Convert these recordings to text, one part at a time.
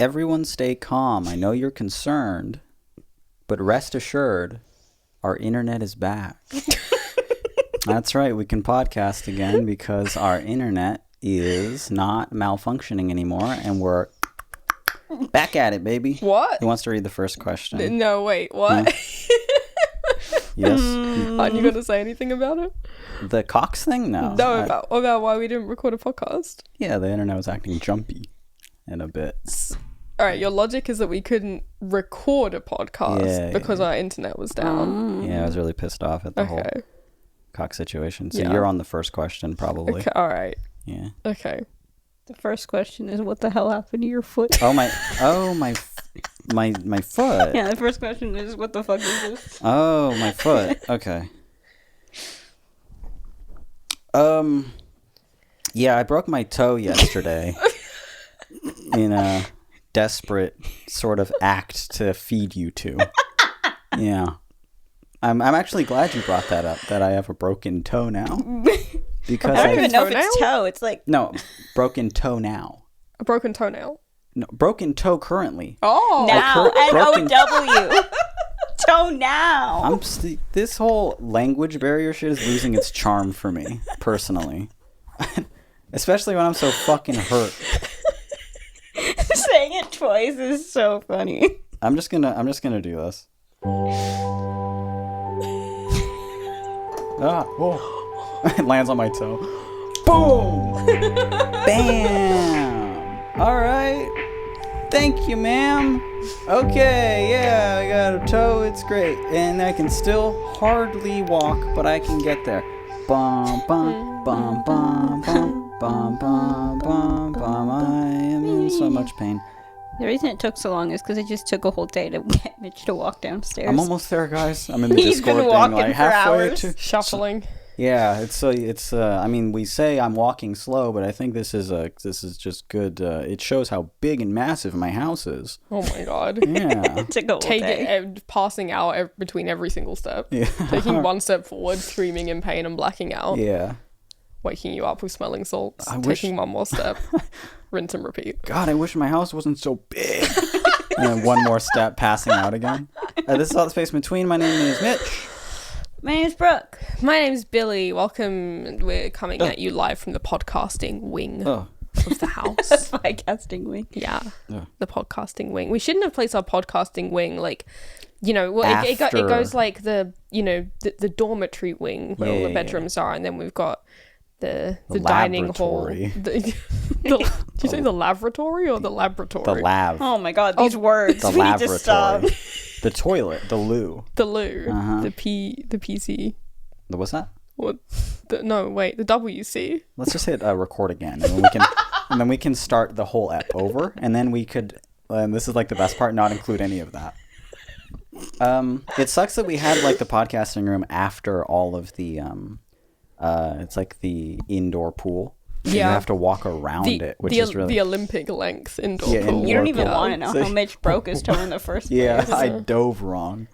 Everyone stay calm. I know you're concerned, but rest assured, our internet is back. That's right. We can podcast again because our internet is not malfunctioning anymore, and we're back at it, baby. What? Who wants to read the first question? No, wait, what? Yes. Aren't you going to say anything about it? The Cox thing? No. No, about why we didn't record a podcast. Yeah, the internet was acting jumpy in a bit. All right, your logic is that we couldn't record a podcast because our internet was down. Yeah, I was really pissed off at the whole Cox situation. So you're on the first question, probably. Okay, all right. Yeah. Okay. The first question is, what the hell happened to your foot? My foot. Yeah, the first question is, what the fuck is this? Oh, my foot. Okay. Yeah, I broke my toe yesterday in a desperate sort of act to feed you two. Yeah. I'm actually glad you brought that up, that I have a broken toe now. Because I don't even know if it's toe. It's like... No, broken toe now. A broken toenail. No, broken toe currently. Oh. Now. broken- N-O-W. Toe now. This whole language barrier shit is losing its charm for me, personally. Especially when I'm so fucking hurt. Saying it twice is so funny. I'm just gonna do this. Whoa. It lands on my toe. Boom! Bam! Alright. Thank you, ma'am. Okay, yeah, I got a toe. It's great. And I can still hardly walk, but I can get there. Bum, bum, bum, bum, bum, bum, bum, bum, bum. I am in so much pain. The reason it took so long is because it just took a whole day to get Mitch to walk downstairs. I'm almost there, guys. I'm in the He's Discord been thing, walking like for halfway hours. to Shuffling. Yeah, it's I mean, we say I'm walking slow, but I think this is just good. It shows how big and massive my house is. Oh my god. Yeah. It took a whole day. Passing out between every single step. Yeah. Taking one step forward, screaming in pain and blacking out. Yeah. Waking you up with smelling salts. wish- Taking one more step. Rinse and repeat. God, I wish my house wasn't so big. And then one more step, passing out again. This is All the Space Between. My name is Mitch. My name's Brooke. My name's Billy. Welcome. We're coming at you live from the podcasting wing Oh. of the house. Podcasting week. Yeah. Yeah. The podcasting wing. We shouldn't have placed our podcasting wing like, well, it After. goes like the dormitory wing where all the Yeah. bedrooms are, and then we've got the The dining hall. laboratory. Did you say the lavatory or the laboratory? The lav. Oh my god, these words. The We need to stop. laboratory. The toilet. The loo. The loo. Uh-huh. The PC. What's that? What? The WC. Let's just hit record again, and then we can start the whole ep over, and then we could. And this is like the best part, not include any of that. It sucks that we had like the podcasting room after all of the it's like the indoor pool. You Yeah. have to walk around it, which is really the Olympic length indoor Yeah, pool. You don't even Yeah. want to know how Mitch broke his toe in the first place. yeah. I dove wrong.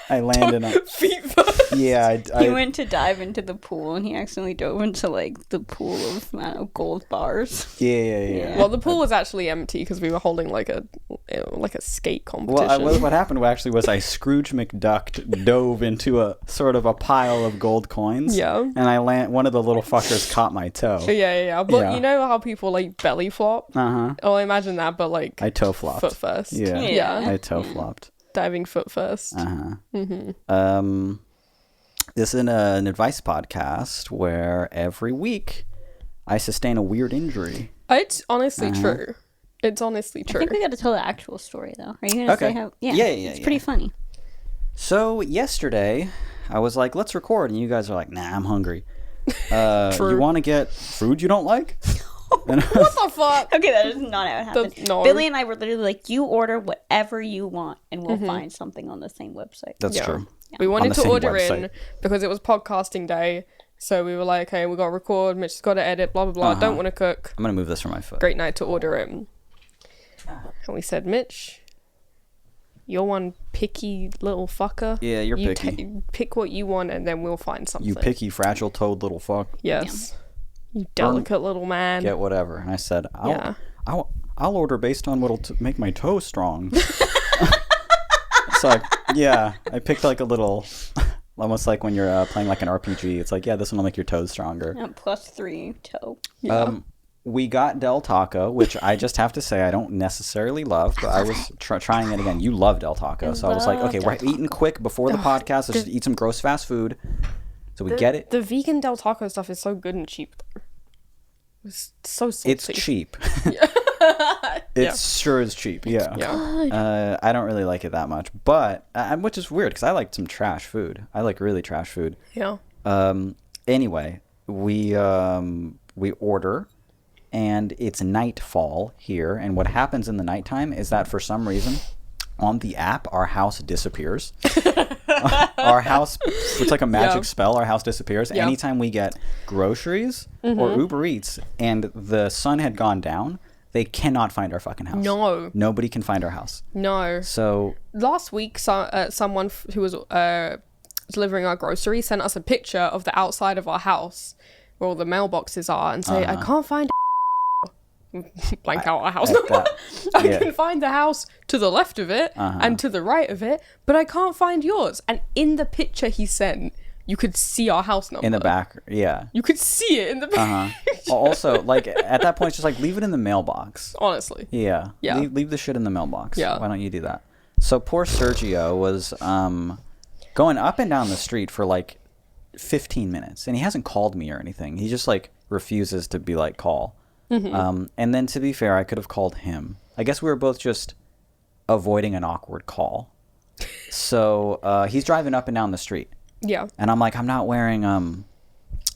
I landed on. Feet first. Yeah, He went to dive into the pool and he accidentally dove into like the pool of I don't know, gold bars. Yeah. Well, the pool was actually empty because we were holding like a skate competition. Well, what happened actually was I Scrooge McDucked dove into a sort of a pile of gold coins. Yeah. And one of the little fuckers caught my toe. Yeah. But Yeah. you know how people like belly flop? Uh-huh. Oh, imagine that, but like I toe flopped. foot first. Yeah. Yeah. I toe flopped. Diving foot first. Uh-huh. This is an advice podcast where every week I sustain a weird injury. It's honestly true. It's honestly I true. think we got to tell the actual story though. Are you gonna Okay. say how? Yeah, It's pretty funny. So yesterday I was like, let's record, and you guys are like, nah, I'm hungry. True. You want to get food you don't like? And What the fuck? Okay, that is not how it happened. No. Billy and I were literally like, you order whatever you want and we'll find something on the same website. That's Yeah. true. We On wanted the to same order in website. because it was podcasting day. So we were like, okay, we got to record. Mitch's got to edit, blah, blah, blah. Uh-huh. Don't want to cook. I'm going to move this from my foot. Great night to order in. And we said, Mitch, you're one picky little fucker. Yeah, you're You picky. pick what you want and then we'll find something. You picky, fragile toed little fuck. Yes. You delicate little man. Get whatever. And I said, Yeah. I'll order based on what'll make my toe strong. So yeah, I picked like a little, almost like when you're playing like an RPG. It's like, yeah, this one will make your toes stronger. +3 toe. We got Del Taco, which I just have to say I don't necessarily love, but I was trying it again. You love Del Taco, so I was like, okay, we're eating quick before the podcast. Let's just eat some gross fast food. So we get it. The vegan Del Taco stuff is so good and cheap, though. It's so salty. It's cheap. It sure is cheap. Yeah. I don't really like it that much, but which is weird because I like some trash food. I like really trash food. Yeah. Anyway, we order, and it's nightfall here. And what happens in the nighttime is that for some reason, on the app, our house disappears. Our house, it's like a magic spell. Our house disappears anytime we get groceries or Uber Eats, and the sun had gone down. They cannot find our fucking house. No. Nobody can find our house. No. So last week, someone who was delivering our groceries sent us a picture of the outside of our house where all the mailboxes are and say, I can't find blank out our house number. I can find the house to the left of it and to the right of it, but I can't find yours. And in the picture he sent, you could see our house number. In the back, yeah. You could see it in the picture. Also, like, at that point, it's just like, leave it in the mailbox. Honestly. Yeah. Yeah. Leave the shit in the mailbox. Yeah. Why don't you do that? So poor Sergio was going up and down the street for like 15 minutes, and he hasn't called me or anything. He just like refuses to be like, call. And then to be fair, I could have called him. I guess we were both just avoiding an awkward call. So he's driving up and down the street. Yeah. And I'm like, I'm not wearing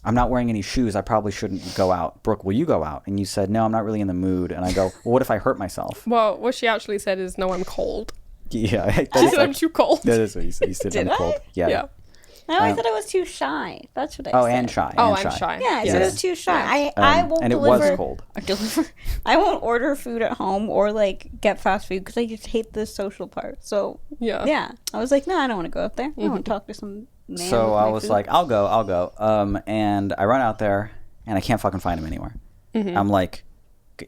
any shoes. I probably shouldn't go out. Brooke, will you go out? And you said, no, I'm not really in the mood. And I go, well, what if I hurt myself? Well, what she actually said is, no, I'm cold. Yeah. She said, I'm too cold. That is what he said. He said, I'm cold. Yeah. I always said I was too shy. That's what I said. Oh, and shy. Oh, and shy. Yeah, I said I was too shy. Yeah. I won't and deliver. It was cold. I won't order food at home or like get fast food because I just hate the social part. So yeah, I was like, no, I don't want to go out there. I want to talk to some man. So I was like, I'll go. And I run out there and I can't fucking find him anywhere. I'm like,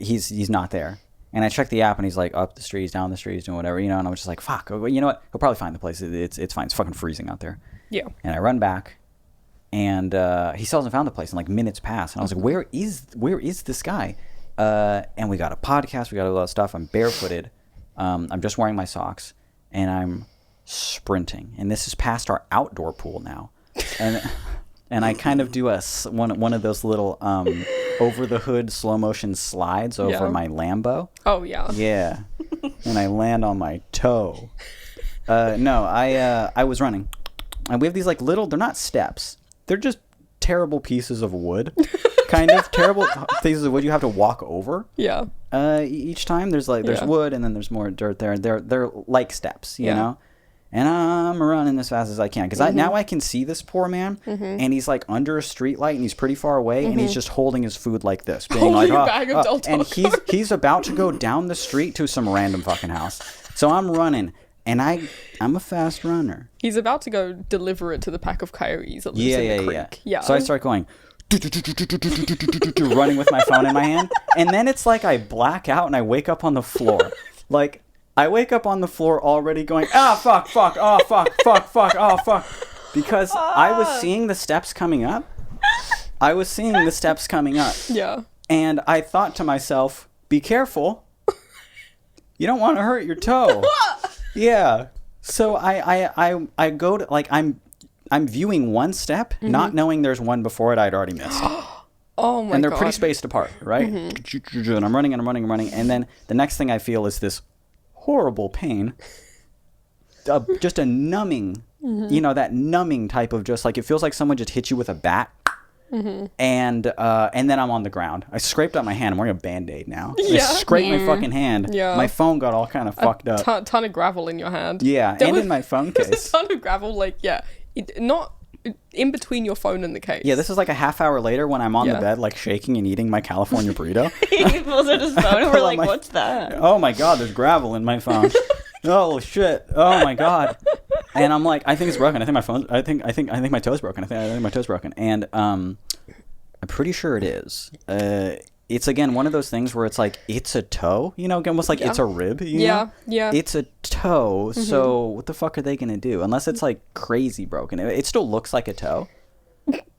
he's not there. And I check the app and he's like up the streets, down the streets, doing whatever, and I was just like, fuck. You know what? He'll probably find the place. It's fine. It's fucking freezing out there. Yeah. And I run back. And he still hasn't found the place, and like minutes pass, and I was like, where is this guy? And we got a podcast, we got a lot of stuff. I'm barefooted, I'm just wearing my socks, and I'm sprinting. And this is past our outdoor pool now, and I kind of do one of those little over the hood slow motion slides over my Lambo. Oh yeah. Yeah. And I land on my toe. No, I was running, and we have these like little, they're not steps. They're just terrible pieces of wood, kind of terrible pieces of wood you have to walk over. Yeah. Each time there's wood and then there's more dirt there. They're like steps, you know. And I'm running as fast as I can because now I can see this poor man, and he's like under a street light and he's pretty far away, and he's just holding his food like this, being Holding like, a bag of Del and Taco. he's about to go down the street to some random fucking house. So I'm running. And I'm a fast runner. He's about to go deliver it to the pack of coyotes that lives in the creek. Yeah. So I start going, running with my phone in my hand. And then it's like I black out and I wake up on the floor. Like, I wake up on the floor already going, fuck, oh, fuck. Because I was seeing the steps coming up. Yeah. And I thought to myself, be careful. You don't want to hurt your toe. Yeah. So I go to, like, I'm viewing one step, not knowing there's one before it I'd already missed. Oh my god. And they're pretty spaced apart, right? And I'm running. And then the next thing I feel is this horrible pain. Just a numbing, that numbing type of just like, it feels like someone just hit you with a bat. And then I'm on the ground. I scraped up my hand. I'm wearing a Band-Aid now. I scraped my fucking hand. Yeah. My phone got all kind of fucked up. Ton of gravel in your hand. Yeah, and in my phone case. There's a ton of gravel, like, not in between your phone and the case. Yeah, this is like a half hour later when I'm on the bed, like shaking and eating my California burrito. He pulls out his phone and we're like, what's that? Oh my god, there's gravel in my phone. Oh shit. Oh my god. And I'm like, I think it's broken. I think my phone. I think my toe's broken. I think my toe's broken. And I'm pretty sure it is. it's again one of those things where it's like it's a toe, you know, almost like it's a rib. You know? It's a toe. So what the fuck are they gonna do? Unless it's like crazy broken, it still looks like a toe.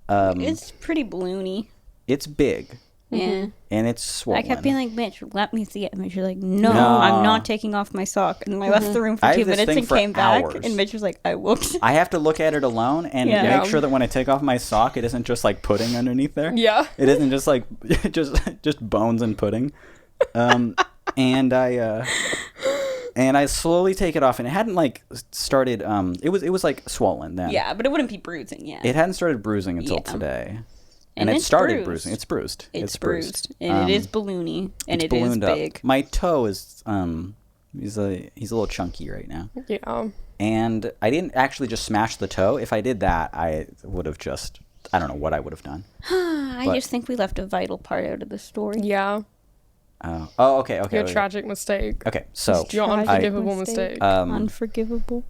It's pretty balloony. It's big. Yeah. And it's swollen. I kept being like, Mitch, let me see it. And Mitch was like, no, I'm not taking off my sock. And then I left the room for 2 minutes and came back. And Mitch was like, I looked. I have to look at it alone and make sure that when I take off my sock, it isn't just like pudding underneath there. Yeah. It isn't just like just bones and pudding. And I slowly take it off, and it hadn't like started. It was like swollen then. Yeah, but it wouldn't be bruising yet. It hadn't started bruising until today. And it started bruising. It's bruised. It's bruised. And it is balloony. And it is big. Up. My toe is he's a little chunky right now. Yeah. And I didn't actually just smash the toe. If I did that, I would have just, I don't know what I would have done. I just think we left a vital part out of the story. Yeah. Oh, okay. Your tragic mistake. Okay, so your unforgivable mistake. Unforgivable.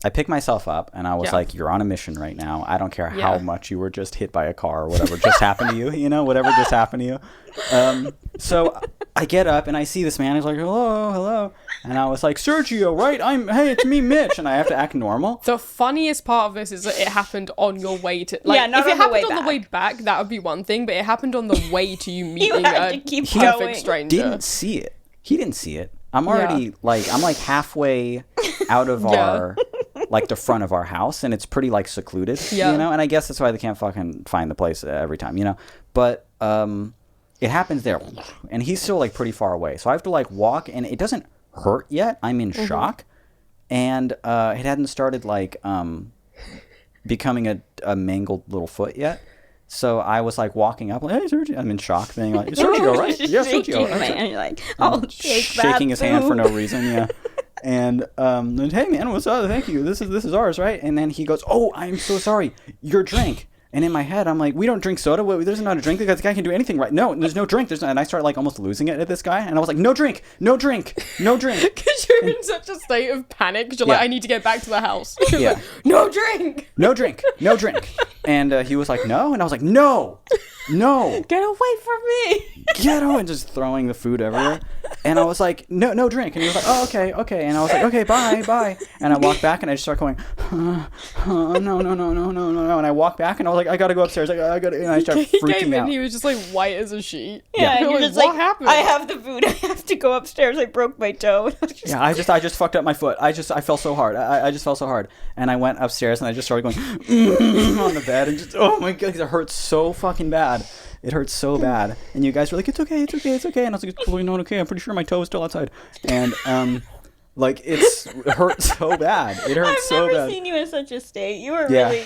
I picked myself up and I was like, you're on a mission right now. I don't care how much you were just hit by a car or whatever just happened to you, you know, whatever just happened to you. So I get up and I see this man. He's like, hello. And I was like, Sergio, right? Hey, it's me, Mitch. And I have to act normal. The funniest part of this is that it happened on your way to, like, not if it on the way happened on back. the way back, that would be one thing, but it happened on the way to you meeting had to a keep perfect going. stranger. Didn't see it. He didn't see it. I'm already I'm like halfway out of our like the front of our house, and it's pretty like secluded, you know. And I guess that's why they can't fucking find the place every time, you know. But it happens there, and he's still like pretty far away, so I have to like walk, and it doesn't hurt yet. I'm in shock, and it hadn't started like becoming a mangled little foot yet. So I was like walking up, like, hey, Sergio. I'm in shock, being like, Sergio, right? Yeah, Sergio. Man, you're like, oh, shaking his hand for no reason, yeah. And hey man, what's up? Thank you. This is ours, right? And then he goes, oh, I'm so sorry. Your drink. And in my head, I'm like, we don't drink soda. There's not a drink. The guy can do anything, right? No, there's no drink. And I started like almost losing it at this guy. And I was like, no drink. Because you're in such a state of panic. Because you're like, I need to get back to the house. Yeah. Like, no drink. No drink. And he was like, no. And I was like, no. Get away from me. Ghetto, and just throwing the food everywhere. And I was like, no drink. And he was like, oh, okay. And I was like, okay, bye. And I walked back and I just started going, no. And I walked back and I was like, I gotta go upstairs. I gotta, and I started freaking out. He was just like white as a sheet. Yeah, you're just what happened? I have the food. I have to go upstairs. I broke my toe. I just fucked up my foot. I fell so hard. I just fell so hard. And I went upstairs and I just started going on the bed and just, oh my god, it hurts so fucking bad. It hurts so bad. And you guys were like, it's okay. And I was like, it's totally not okay. I'm pretty sure my toe is still outside. And like it hurt so bad. It hurt so bad. I've never seen you in such a state. You were really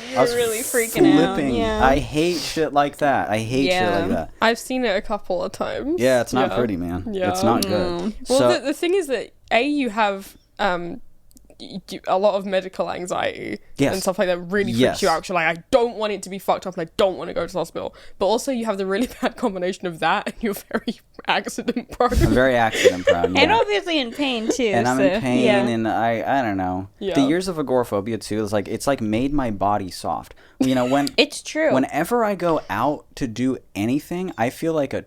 freaking out. Yeah. I hate shit like that. Shit like that. I've seen it a couple of times. Yeah, it's not pretty, man. Yeah. It's not good. Well, so, the thing is that you have a lot of medical anxiety and stuff like that really freaks you out. You're like, I don't want it to be fucked up and I don't want to go to the hospital. But also you have the really bad combination of that and you're very accident prone. I'm very accident prone, yeah. And obviously in pain too. And I'm in pain and I don't know. Yeah. The years of agoraphobia too is like, it's like made my body soft. You know, when it's true. Whenever I go out to do anything, I feel like a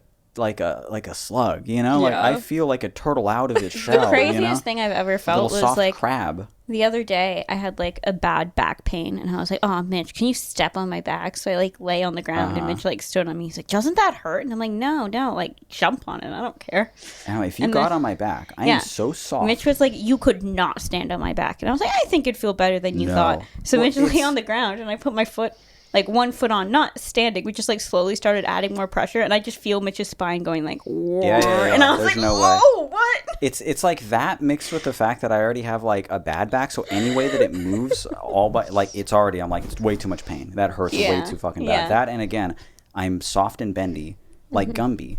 slug, you know? Like I feel like a turtle out of its shell. The craziest thing I've ever felt was like crab. The other day I had like a bad back pain and I was like, oh Mitch, can you step on my back? So I like lay on the ground and Mitch like stood on me. He's like, doesn't that hurt? And I'm like, no, like jump on it. I don't care. Anyway, if you got on my back, I am so soft. Mitch was like, you could not stand on my back. And I was like, I think it'd feel better than you thought. So Mitch lay on the ground and I put my foot, like one foot on, not standing. We just like slowly started adding more pressure, and I just feel Mitch's spine going like, yeah. And I was There's like, no whoa, what? It's like that mixed with the fact that I already have like a bad back, so any way that it moves, it's already, I'm like, it's way too much pain. That hurts way too fucking bad. That, and again, I'm soft and bendy, like Gumby.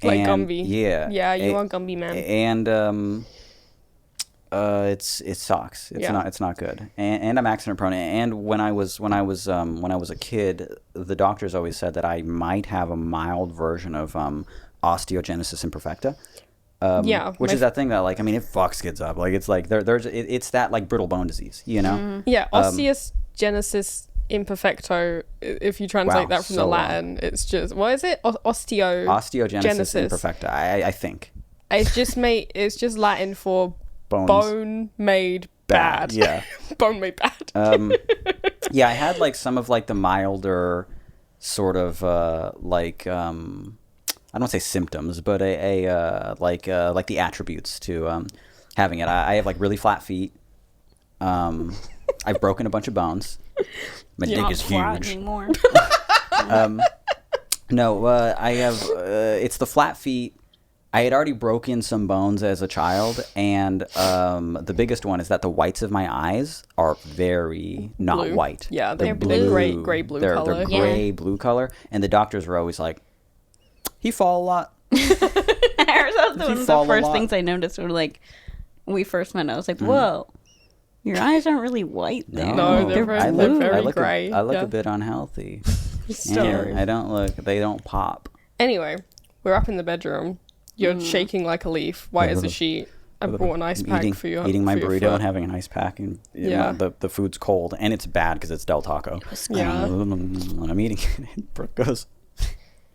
Like Gumby. Yeah. Yeah, you are Gumby, man. And it sucks. It's not good. And I'm accident prone. And when I was a kid, the doctors always said that I might have a mild version of osteogenesis imperfecta. Which is that thing that like, I mean, it fucks kids up. Like it's like it's that like brittle bone disease, you know? Yeah, osteogenesis imperfecto, if you translate Wow, that from so the wrong. Latin, it's just, what is it? Osteogenesis Genesis. imperfecta, I think. It's just Latin for Bones. bone made bad. Yeah. Bone made bad. Yeah, I had like some of like the milder sort of like I don't want to say symptoms, but like the attributes to having it. I have like really flat feet. I've broken a bunch of bones. My dick Not is flat huge. anymore. No, I have. It's the flat feet. I had already broken some bones as a child, and the biggest one is that the whites of my eyes are very not Blue. white. Yeah, they're blue. blue. Gray blue They're color. gray blue color, and the doctors were always like, "He fall a lot." That was one of the fall a first lot? things I noticed when like we first met. I was like, Mm-hmm. whoa, your eyes aren't really white there. No, they're very- they're blue. very I look grey, I look yeah. a bit unhealthy. Scary. Yeah, I don't look. They don't pop. Anyway, we're up in the bedroom. You're shaking like a leaf, white as a sheet. I brought an ice pack eating, for you. eating my for your burrito foot. and having an ice pack, and Yeah. the food's cold and it's bad because it's Del Taco. Yeah. When I'm eating it, Brooke goes,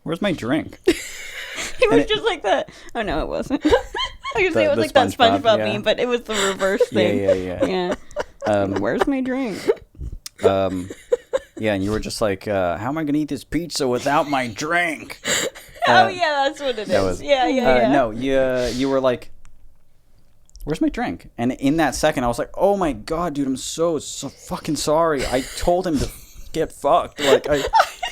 "Where's my drink?" It And was it- just like that. Oh no, it wasn't. I was The- it was the like that SpongeBob, SpongeBob yeah. meme, but it was the reverse Yeah, thing. yeah. Yeah. Where's my drink? Yeah, and you were just like, "How am I gonna eat this pizza without my drink?" Oh yeah, that's what it is. that was- yeah. No, you were like, "Where's my drink?" And in that second, I was like, "Oh my god, dude, I'm so fucking sorry. I told him to get fucked. Like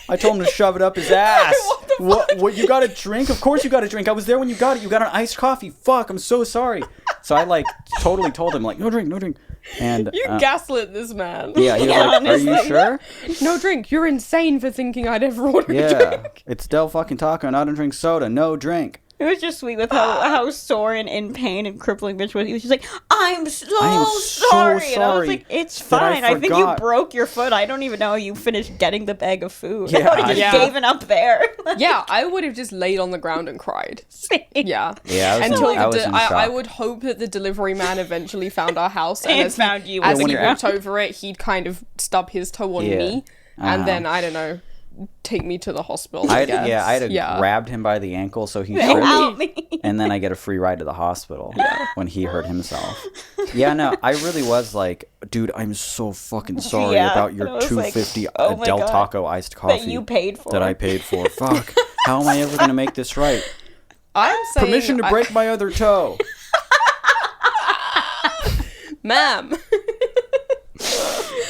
I told him to shove it up his ass. What? You got a drink? Of course you got a drink. I was there when you got it. You got an iced coffee. Fuck, I'm so sorry." So I like totally told him like, "No drink, no drink." And You gaslit this man. yeah, he was Yeah, like, "Are you honestly. sure?" No drink. You're insane for thinking I'd ever order a Yeah, drink. it's Del fucking Taco, and I don't drink soda. No drink. It was just sweet with how sore and in pain and crippling bitch was. He was just like, I'm so I am so sorry. And I was sorry like, it's that I fine. I think you forgot." broke your foot. I don't even know how you finished getting the bag of food. Yeah, I would have just Yeah. given up there. Yeah, I would have just laid on the ground and cried. Yeah. Yeah, I was Until in, I was in shock. I would hope that the delivery man eventually found our house And as found you As when he you're walked out. over it, he'd kind of stub his toe on Yeah. me, and then I don't know, take me to the hospital. I I guess. had grabbed him by the ankle so he Help tripped, me. and then I get a free ride to the hospital when he hurt himself. Yeah, no, I really was like, dude, I'm so fucking sorry Yeah, about and your I was like, $2.50 oh my Del God. Taco iced coffee That you paid for. that I paid for. Fuck, how am I ever gonna make this right? I'm saying, Permission to break my other toe. ma'am.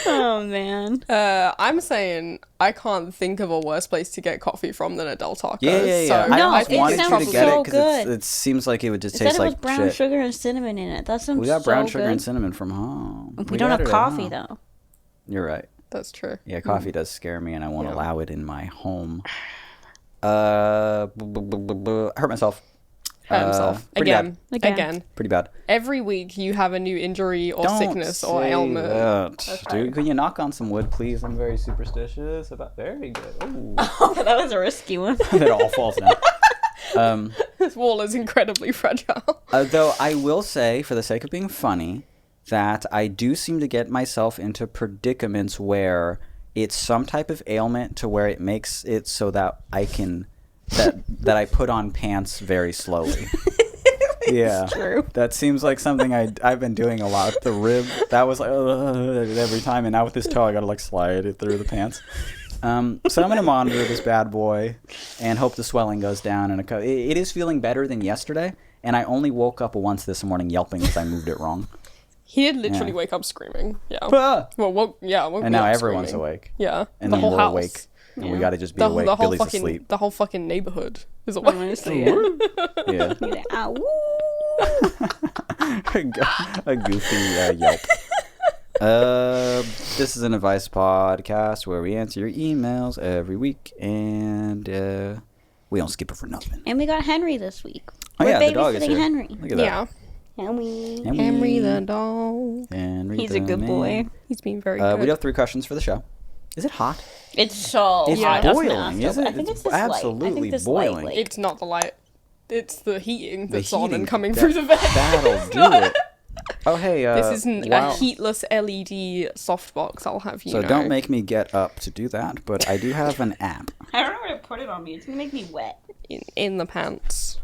Oh, man. I'm saying I can't think of a worse place to get coffee from than a Del Taco. Yeah. So I No, almost it wanted you sounds to get so it because good. it seems like it would just It said taste it was like brown shit. sugar and cinnamon in it. That sounds We got brown so sugar good. and cinnamon from home. We don't got have it at coffee, home. though. You're right. That's true. Yeah, coffee does scare me, and I won't Yeah. allow it in my home. Hurt myself. Hurt himself. pretty Again. Again. Again. Pretty bad. Every week you have a new injury or Don't sickness or say ailment. that. Dude, can you knock on some wood, please? I'm very superstitious about. Very good. Ooh. Oh, that was a risky one. It all falls down. This wall is incredibly fragile. Though I will say, for the sake of being funny, that I do seem to get myself into predicaments where it's some type of ailment to where it makes it so that I can that I put on pants very slowly. Yeah, true. That seems like something I've been doing a lot. The rib, that was like every time, and now with this toe, I gotta like slide it through the pants. So I'm gonna monitor this bad boy and hope the swelling goes down. And it is feeling better than yesterday. And I only woke up once this morning yelping because I moved it wrong. He did literally Yeah. wake up screaming. Yeah. Ah! Well, woke And me now up everyone's screaming. awake. Yeah. And the then whole we're house. awake. And we Yeah. gotta just be The, awake. the whole Billy's fucking asleep. the whole fucking neighborhood is awake. Honestly, yeah. Yeah. He's like, ah, woo. A goofy yelp. This is an advice podcast where we answer your emails every week, and we don't skip it for nothing. And we got Henry this week. Oh We're yeah, the dog is babysitting here. Henry. Look at that. Yeah. Henry. Henry the dog. Henry He's the a good man. boy. He's been very good. We do have 3 questions for the show. Is it hot? It's so It's hot. boiling, That's is it? I think It's it's this light. I absolutely think this boiling. Light, like, It's not the light. It's the heating that's on heating, and coming that- through the vent. That'll do it. Oh, hey. This isn't wow. a heatless LED softbox, I'll have you So know. don't make me get up to do that, but I do have an app. I don't know where to put it on me. It's gonna make me wet. In the pants.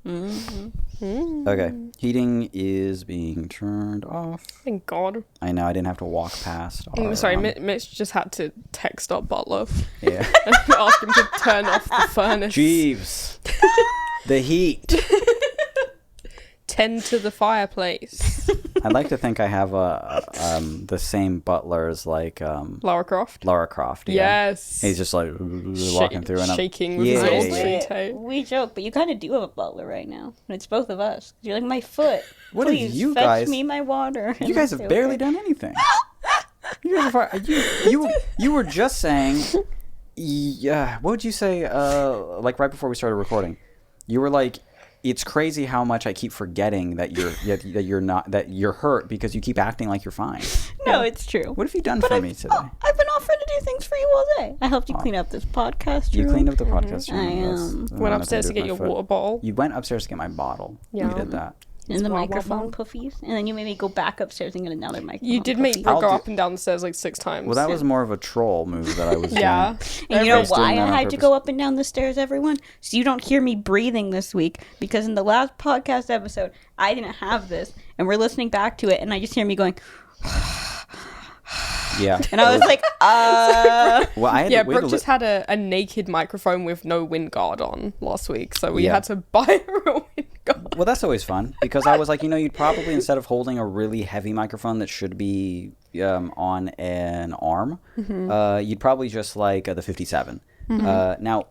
Okay. Heating is being turned off. Thank God. I know I didn't have to walk past. Our, Sorry, Mitch just had to text up Butler Yeah. and ask him to turn off the furnace. Jeeves. The heat. Tend to the fireplace. I'd like to think I have the same butler as like Lara Croft. Lara Croft. Yeah. Yes. He's just like walking through and shaking with his Yeah, old yeah. tree We joke, but you kind of do have a butler right now, and it's both of us. You're like my foot. What have Please you fetch guys- me my water. You guys have barely done anything. You guys are you were just saying, yeah. What would you say? Like right before we started recording, you were like, "It's crazy how much I keep forgetting that you're hurt because you keep acting like you're fine." No, it's true. What have you done for me today? I've been offering to do things for you all day. I helped you clean up this podcast room. You cleaned up the podcast room. I, That's Went nothing upstairs to do get with your my water foot. bottle. You went upstairs to get my bottle. Yeah. You did that. And the Wah, wah, microphone wah. puffies, and then you made me go back upstairs and get another microphone. You did make puffy. Brooke go I'll up and down the stairs like 6 times. Well, that was more of a troll move that I was yeah. doing. And you know Everybody's doing why I that on had to purpose. go up and down the stairs, everyone? So you don't hear me breathing this week, because in the last podcast episode, I didn't have this, and we're listening back to it, and I just hear me going, Yeah. and I was like, Well, I had Yeah, to, we had Brooke to just had a naked microphone with no wind guard on last week, so we Yeah. had to buy her a wind guard. Well, that's always fun because I was like, you'd probably, instead of holding a really heavy microphone that should be on an arm, you'd probably just like the 57. Now,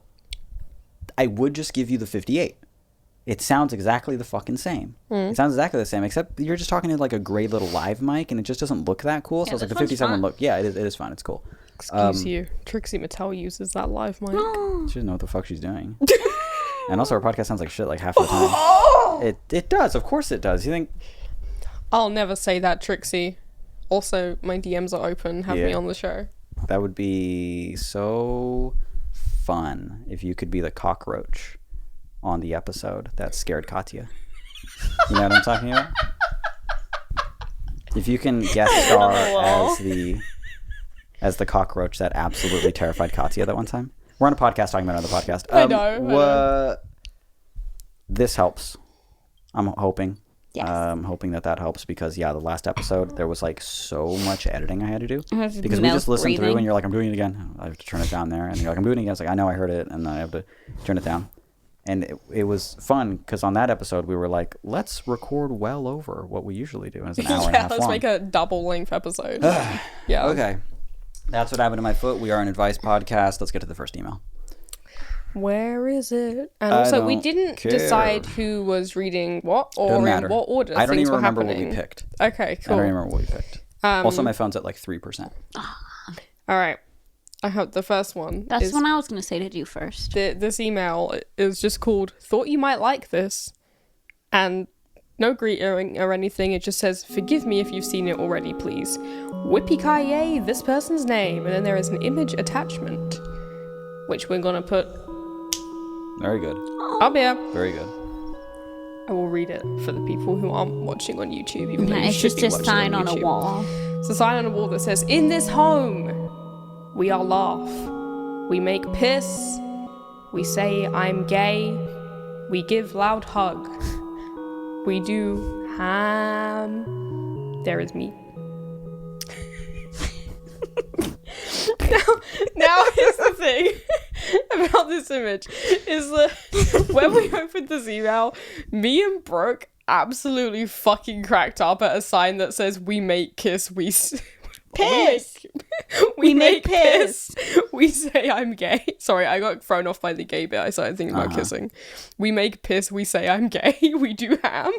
I would just give you the 58. It sounds exactly the fucking same. It sounds exactly the same, except you're just talking to like a great little live mic, and it just doesn't look that cool. So I was like, the this one's 57 fun. look, yeah, it is fun. It's cool. Excuse you. Trixie Mattel uses that live mic. She doesn't know what the fuck she's doing. And also, our podcast sounds like shit like half the time. It does, of course it does. You think? I'll never say that, Trixie. Also, my DMs are open. Have me Yeah. on the show. That would be so fun if you could be the cockroach on the episode that scared Katya. You know what I'm talking about? If you can guest star as the cockroach that absolutely terrified Katya that one time. We're on a podcast talking about another podcast. I know. This helps. I'm hoping. Yes. I'm hoping that helps because the last episode there was like so much editing I had to do was because we just mouth listened through breathing. and you're like, I'm doing it again. I have to turn it down there, and you're like, I'm doing it again. It's like, I know I heard it, and then I have to turn it down. And it was fun because on that episode we were like, let's record well over what we usually do, and it's an hour and a Yeah, half let's long. make a double length episode. Yeah. Okay, that's what happened to my foot. We are an advice podcast. Let's get to the first email. Where is it? And I also, we don't didn't care. decide who was reading what or Doesn't in matter. what order I don't things even were remember happening. what we picked. Okay, I cool. don't even remember what we picked. Also, my phone's at like 3%. All right. I hope the first one That's is what I was going to say to do first. this email is just called "Thought you might like this," and no greeting or anything. It just says, "Forgive me if you've seen it already, please." Whippy-ki-yay, this person's name, and then there is an image attachment, which we're gonna put Very good. up here. Very good. I will read it for the people who aren't watching on YouTube, even though you It's should just be a watching sign on a YouTube. wall. It's a sign on a wall that says, "In this home, we all laugh. We make piss. We say I'm gay. We give loud hug. We do ham. There is meat." now here's the thing about this image is that when we opened this email, me and Brooke absolutely fucking cracked up at a sign that says "We make kiss, Piss! we make make piss. We say I'm gay." Sorry, I got thrown off by the gay bit. I started thinking about kissing. "We make piss. We say I'm gay. We do ham."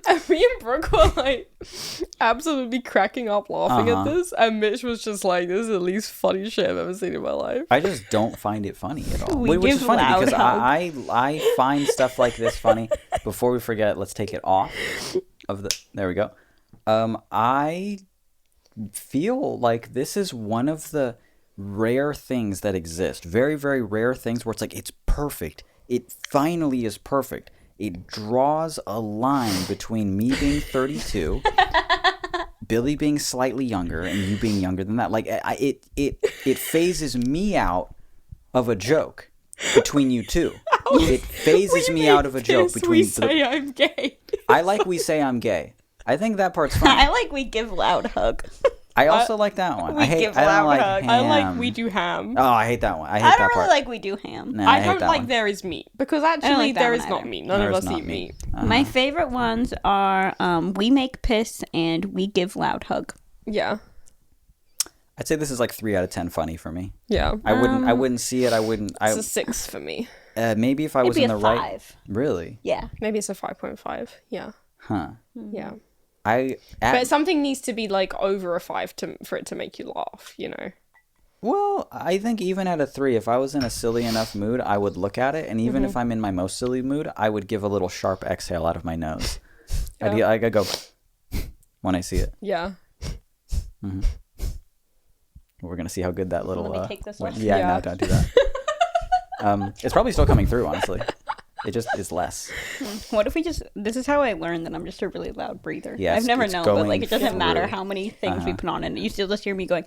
And me and Brooke were like absolutely cracking up laughing at this. And Mitch was just like, "This is the least funny shit I've ever seen in my life." I just don't find it funny at all. We Which is give funny loud because hug. I find stuff like this funny. Before we forget, let's take it off of the. There we go. I feel like this is one of the rare things that exist. Very, very rare things where it's like it's perfect. It finally is perfect. it draws a line between me being 32, Billy being slightly younger, and you being younger than that. Like, it phases me out of a joke between you two. It phases me out of a joke between we say I'm gay. I like we say I'm gay. I think that part's funny. I like we give loud hug. I also like that one. We I hate. give I don't loud like hug. ham. I like we do ham. Oh, I hate that one. I hate I that don't part. really like we do ham. No, I hate don't that like one. there is meat because actually like that there one is not either. meat. None of There's us not eat meat. My favorite ones are we make piss and we give loud hug. Yeah, I'd say this is like 3 out of 10 funny for me. yeah. I wouldn't see it. I wouldn't. It's a 6 for me. Maybe if I was It'd in be the a right. 5. Really? Yeah. Maybe it's a 5.5. Yeah, Huh. yeah. But But something needs to be like over a 5 for it to make you laugh. You know. well, I think even at a 3, if I was in a silly enough mood, I would look at it, and even if I'm in my most silly mood, I would give a little sharp exhale out of my nose. I'd go when I see it. Yeah. We're gonna see how good that little. Let me take this one. Yeah, Yeah. no, don't do that. It's probably still coming through, honestly. It just is less. What if we just? This is how I learned that I'm just a really loud breather. Yeah, I've never it's known, but going like it doesn't matter through. how many things we put on it. You still just hear me going.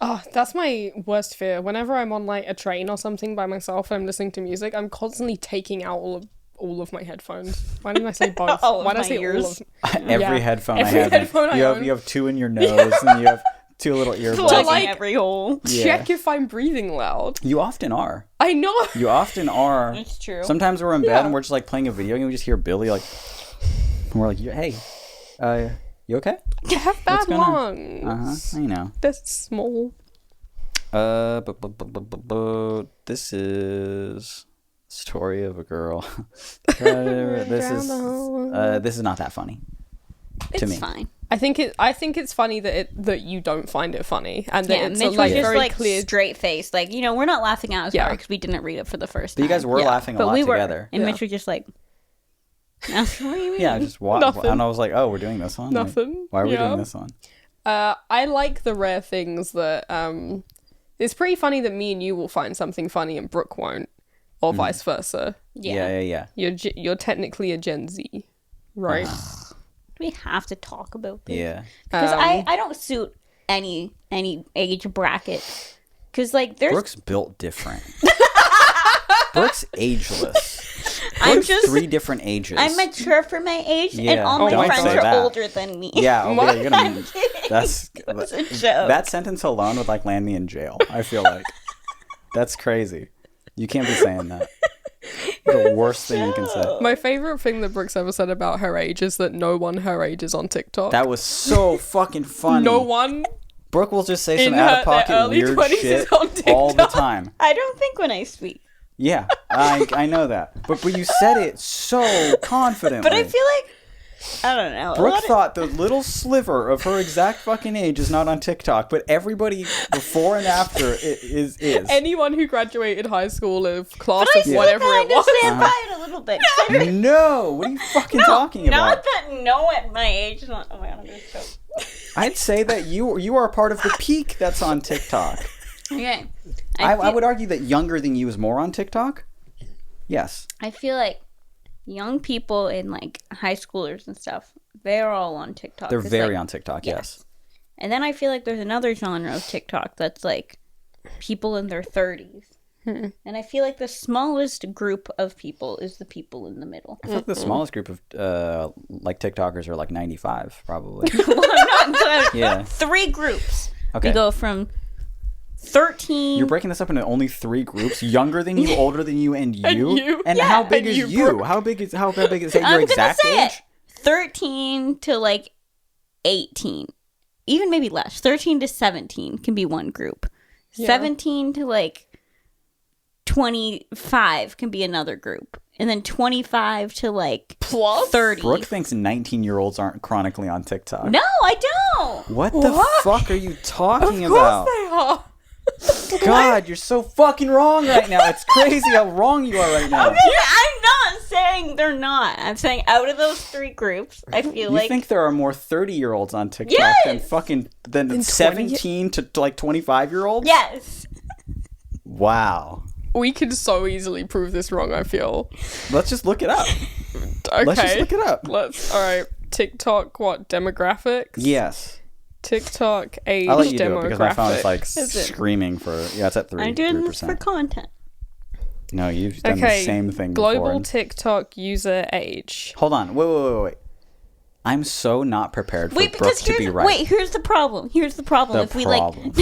Oh, that's my worst fear. Whenever I'm on like a train or something by myself and I'm listening to music, I'm constantly taking out all of my headphones. Why didn't I say both? All of Why did I my say ears. all of? Every Yeah. headphone Every I have. headphone I you own. have 2 in your nose, and you have 2 little earbuds. Plugging like- every hole. Yeah. Check if I'm breathing loud. You often are. I know. You often are. It's true. Sometimes we're in bed Yeah. and we're just like playing a video game. We just hear Billy like, and we're like, hey, you okay? I have bad going on? lungs. I know. They're small. This is story of a girl. This is not that funny to it's me. fine. I think it's funny that you don't find it funny and that Yeah, it's Mitch like was just very like clear. straight face, like we're not laughing out as Yeah. hard because we didn't read it for the first But time. you guys were Yeah. laughing a but lot we were, together. and Yeah. Mitch was just like, what do you mean? Yeah, just Nothing. and I was like, oh, we're doing this one. Like, Nothing. why are we Yeah. doing this one? I like the rare things that it's pretty funny that me and you will find something funny and Brooke won't, or vice versa. Yeah. You're technically a Gen Z, right? We have to talk about this. Yeah. Because I don't suit any age bracket. Because like there's Brooke's built different. Brooke's ageless. I'm Brooke's just 3 different ages. I'm mature for my age, and Yeah, all my don't friends say are that. older than me. Yeah, okay, What? you're gonna. I'm kidding. That's It was a joke. that sentence alone would like land me in jail. I feel like that's crazy. You can't be saying that. The worst thing you can say. My favorite thing that Brooke's ever said about her age is that no one her age is on TikTok. That was so fucking funny. No one. Brooke will just say some in out their of pocket early weird 20s shit is on all the TikTok. time. I don't think when I speak, Yeah, I know that. But you said it so confidently. but I feel like I don't know. Brooke thought the little sliver of her exact fucking age is not on TikTok, but everybody before and after is. Anyone who graduated high school of class I of still whatever kind it of was. stand by it a little bit. No, what are you fucking talking about? Not that no at my age. Not, oh my god, I'm gonna choke. I'd say that you are part of the peak that's on TikTok. Okay. I would argue that younger than you is more on TikTok. Yes. I feel like young people in like high schoolers and stuff, they're all on TikTok. They're It's very like- on TikTok, yes. And then I feel like there's another genre of TikTok that's like people in their 30s. And I feel like the smallest group of people is the people in the middle. I feel like the smallest group of like TikTokers are like 95, probably. Well, I'm not Yeah. 3 groups. Okay. We go from 13. You're breaking this up into only 3 groups: younger than you, older than you, and you. you. And Yeah, how big and is you, you? Brooke. How big is your I'm exact gonna say age? it. 13 to like 18. Even maybe less. 13 to 17 can be one group. Yeah. 17 to like 25 can be another group. And then 25 to like Plus? 30. Brooke thinks 19-year-olds aren't chronically on TikTok. No, I don't. What the fuck are you talking Of about? course they are. God, you're so fucking wrong right now. It's crazy how wrong you are right now. I'm not saying they're not. I'm saying out of those 3 groups, I feel You like think there are more 30-year-olds on TikTok than Yes! fucking than 20 17 to like 25-year-olds? yes. Wow. We could so easily prove this wrong, I feel. Let's just look it up. Okay. Let's just look it up. Alright. TikTok, what, demographics? Yes. TikTok age I'll let you do demographic. it because my phone is like Is it? screaming for... Yeah, it's at 3%. I'm doing this for content. No, you've done the same thing global before. TikTok user age. Hold on. Wait. I'm so not prepared for Brooke to be right. Wait, here's the problem. Here's the problem. The If we problem.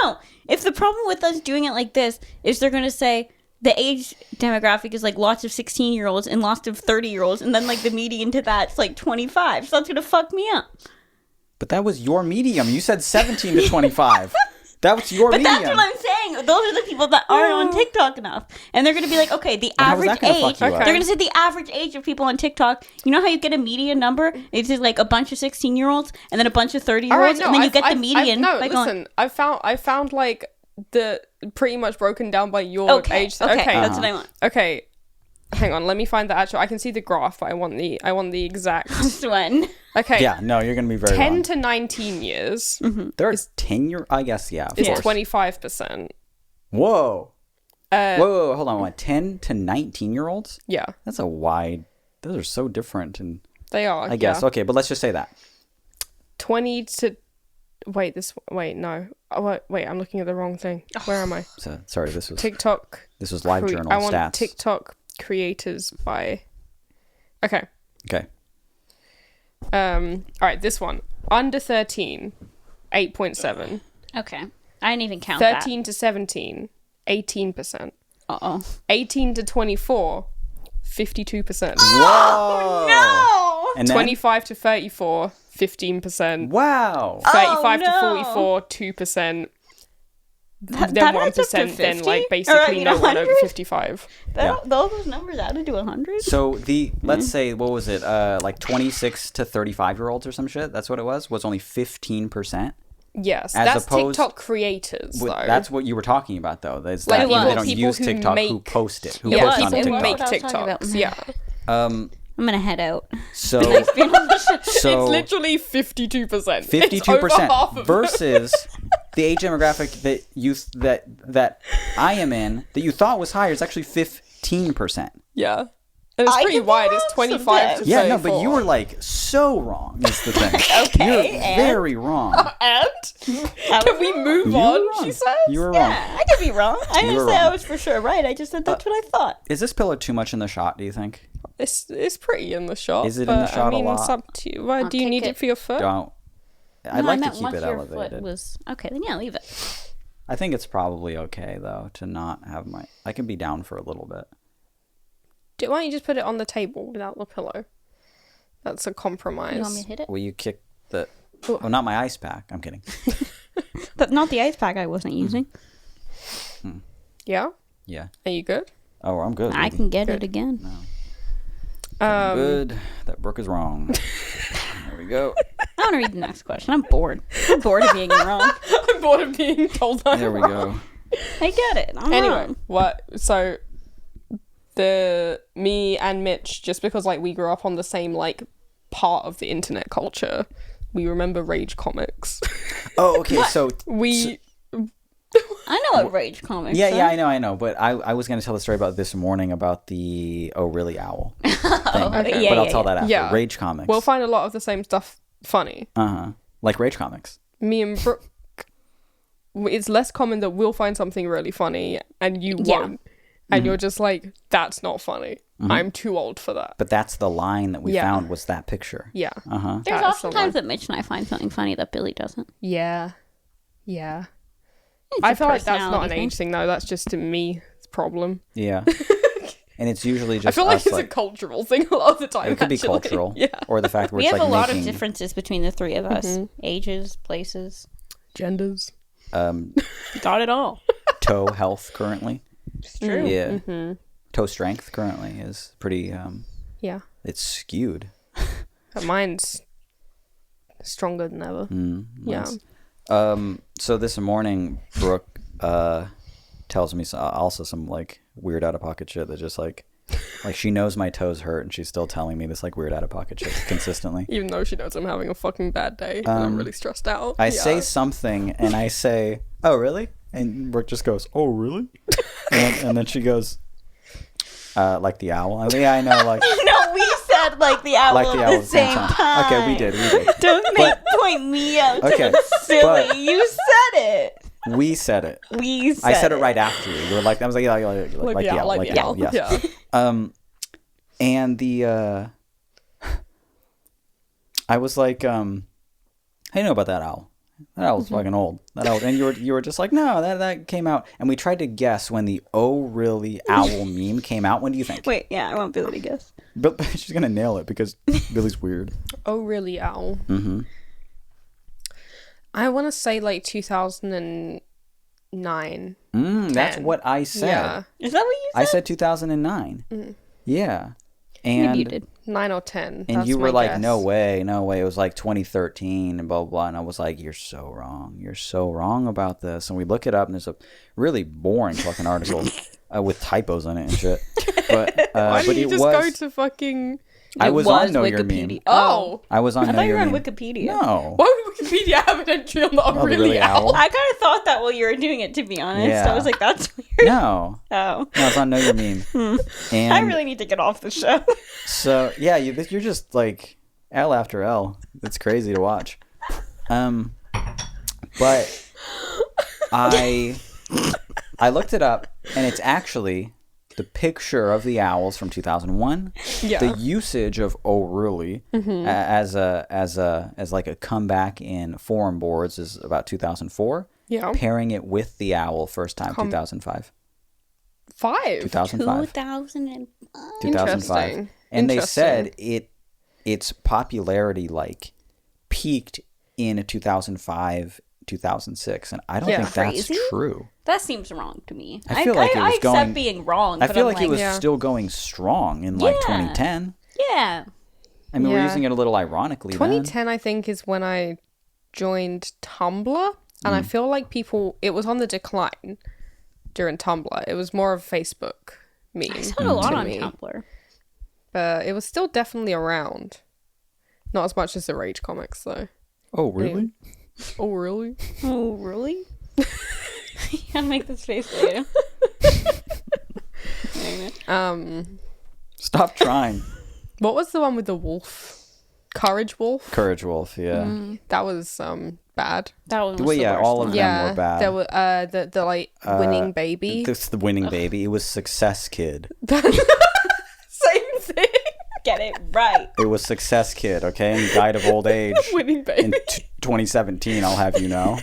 no. If the problem with us doing it like this is they're gonna say the age demographic is like lots of 16-year-olds and lots of 30-year-olds, and then like the median to that's like 25. So that's gonna fuck me up. But that was your medium. You said 17 to 25. That was your But medium. that's what I'm saying. Those are the people that aren't on TikTok enough. And they're going to be like, okay, the how is average that gonna fuck age. you up? They're going to say the average age of people on TikTok. You know how you get a median number? It's just like a bunch of 16-year-olds and then a bunch of 30-year-olds. And then you get the median. I found like the pretty much broken down by your age. Okay, that's what I want. Okay. Hang on, let me find the actual. I can see the graph, but I want the exact. This one. Okay. Yeah, no, you're going to be very 10 wrong. to 19 years There are 10-year... I guess, yeah. Of is course. 25%. Whoa. Whoa, hold on. What, 10 to 19-year-olds? Yeah, That's a wide... Those are so different. And they are. I guess. yeah. Okay, but let's just say that. 20 to. Wait, no. Oh, wait, I'm looking at the wrong thing. Where am I? So, sorry, this was TikTok. This was live journal I want stats. TikTok creators by. Okay. Okay. All right, this one. Under 13, 8.7. Okay. I didn't even count 13 to 17, 18%. that. Uh-oh. 18 to 24, 52%. Whoa! No! And then, 25 to 34, 15%. wow. 35 no. to 44, 2%. That Then adds up to 1%, then 50? like Or, basically no one over 100? 55. Yeah. All those numbers added to 100? So the let's say what was it? Like 26 to 35-year-olds or some shit. That's what it was. Was only 15%. Yes, As that's opposed- TikTok creators, though. That's what you were talking about, though. Is Like, that people- they don't people use who TikTok, who make- post it, who yeah, post on people TikTok. who make What I was talking about. TikToks. Yeah, Um, I'm going to head out. so So, it's literally 52%. 52% versus the age demographic that you that I am in that you thought was higher is actually 15%. Yeah, and it's I pretty could be wide. It's wrong 25 to sometimes. 34. Yeah, no, but you were like so wrong. Is the thing. Okay, You're and? very wrong. And can we move You were on? wrong. She says. You were wrong. Yeah, I could be wrong. I You didn't were say I wrong. was for sure right. I just said that's what I thought. Is this pillow too much in the shot? Do you think? It's pretty in the shot. Is it in the but, shot a I mean, lot? it's up to you. Why, I'll do you take need it. it for your foot? Don't. I'd No, I like to meant keep once it your elevated. foot was okay. Then yeah, leave it. I think it's probably okay though to not have my. I can be down for a little bit. Why don't you just put it on the table without the pillow? That's a compromise. You want me to hit it? Will you kick the? Oh, not my ice pack. I'm kidding. But not the ice pack I wasn't using. Yeah? Yeah. Are you good? Oh, I'm good. I lady. can get it again. Good. That Brooke is wrong. There we go. I want to read the next question. I'm bored. I'm bored of being wrong. I'm bored of being told I'm There we wrong. go. I get it. I'm Anyway, wrong. what? So, me and Mitch, just because like we grew up on the same like part of the internet culture, we remember Rage comics. Oh, okay. So we I know what Rage comics yeah, are. I know. But I was going to tell the story about this morning about the Oh Really Owl thing. Okay. Yeah, but I'll yeah, tell yeah. that after. Yeah. Rage comics. will find a lot of the same stuff funny. Like Rage comics. Me and Brooke, it's less common that we'll find something really funny and you Yeah. won't. And you're just like, that's not funny. I'm too old for that. But that's the line that we Yeah. found was that picture. Yeah. There's That is often the times one. that Mitch and I find something funny that Billy doesn't. Yeah. Yeah. It's I a feel like that's not an personality age thing though. That's just a me problem. Yeah. And it's usually just I feel like us, it's a cultural thing a lot of the time. it could be actually. cultural. Yeah. Or the fact where We it's have like a lot making, of differences between the three of us. Ages, places. Genders. Got it all. toe health currently. It's true. Yeah. Toe strength currently is pretty Yeah. it's skewed. But mine's stronger than ever. Yeah. So this morning Brooke tells me also some like weird out of pocket shit that just like she knows my toes hurt and she's still telling me this like weird out of pocket shit consistently. Even though she knows I'm having a fucking bad day and I'm really stressed out. I Yeah. say something and I say, "Oh, really?" And Brooke just goes, "Oh, really?" and then she goes, "Like the owl." I was like, "Yeah, I know." Like, No, we said like the owl like the owl at the same time. Okay, we did. Don't point me out. Okay, Silly. but- You said it. We said it. We said I said it right after you. You were like, I was like, yeah, like the owl, like the owl. Yes. Yeah. And the I was like, how do you know about that owl? That owl's fucking old. That owl, and you were just like, no, that came out. And we tried to guess when the "Oh really" owl meme came out. When do you think? Wait, yeah, I want Billy to guess. But she's gonna nail it because Billy's weird. Oh, really, owl? Mm-hmm. I want to say like 2009. That's 10. what I said. Yeah. Is that what you said? I said 2009. Yeah. And Maybe you did. 9 or 10. And That's you were my like, guess. no way. It was like 2013 and blah, blah, blah. And I was like, you're so wrong. You're so wrong about this. And we look it up, and there's a really boring fucking article with typos in it and shit. But, Why but did you it just was, go to fucking... I was on Know Your Wikipedia. Meme. Oh. I was on I Know thought you Your were on Meme. Wikipedia. No. Why would Wikipedia have an entry on the Oh, the really, really owl? owl? I kind of thought that while you were doing it, to be honest. Yeah. I was like, that's weird. No. Oh. No, I was on Know Your Meme. And I really need to get off the show. So, yeah, you're just like L after L. It's crazy to watch. But I looked it up, and it's actually the picture of the owls from 2001. Yeah. The usage of "Oh really" as like a comeback in forum boards is about 2004. Yeah. Pairing it with the owl first time 2005. 5. 2005. 2005. 2005. Interesting. And they Interesting. said its popularity like peaked in 2005, 2006, and I don't Yeah. think that's Crazy? true. That seems wrong to me. I feel like it was accept going- being wrong. I but feel I'm like it was Yeah. still going strong in like Yeah. 2010. Yeah. I mean, we're Yeah. using it a little ironically. 2010, I think, is when I joined Tumblr. And I feel like it was on the decline during Tumblr. It was more of Facebook meme. I saw a lot to on me. Tumblr. But it was still definitely around. Not as much as the Rage comics, though. Oh, really? Oh, really? Oh, really? You gotta make this face later. Stop trying. What was the one with the wolf? Courage Wolf? Courage Wolf, yeah. That was bad. That one was Well, the yeah, worst all of one. them Yeah. were bad. There were the like winning baby. This the winning baby. It was Success Kid. Same thing. Get it right. It was Success Kid, okay? And he died of old age. Winning baby. In 2017, I'll have you know.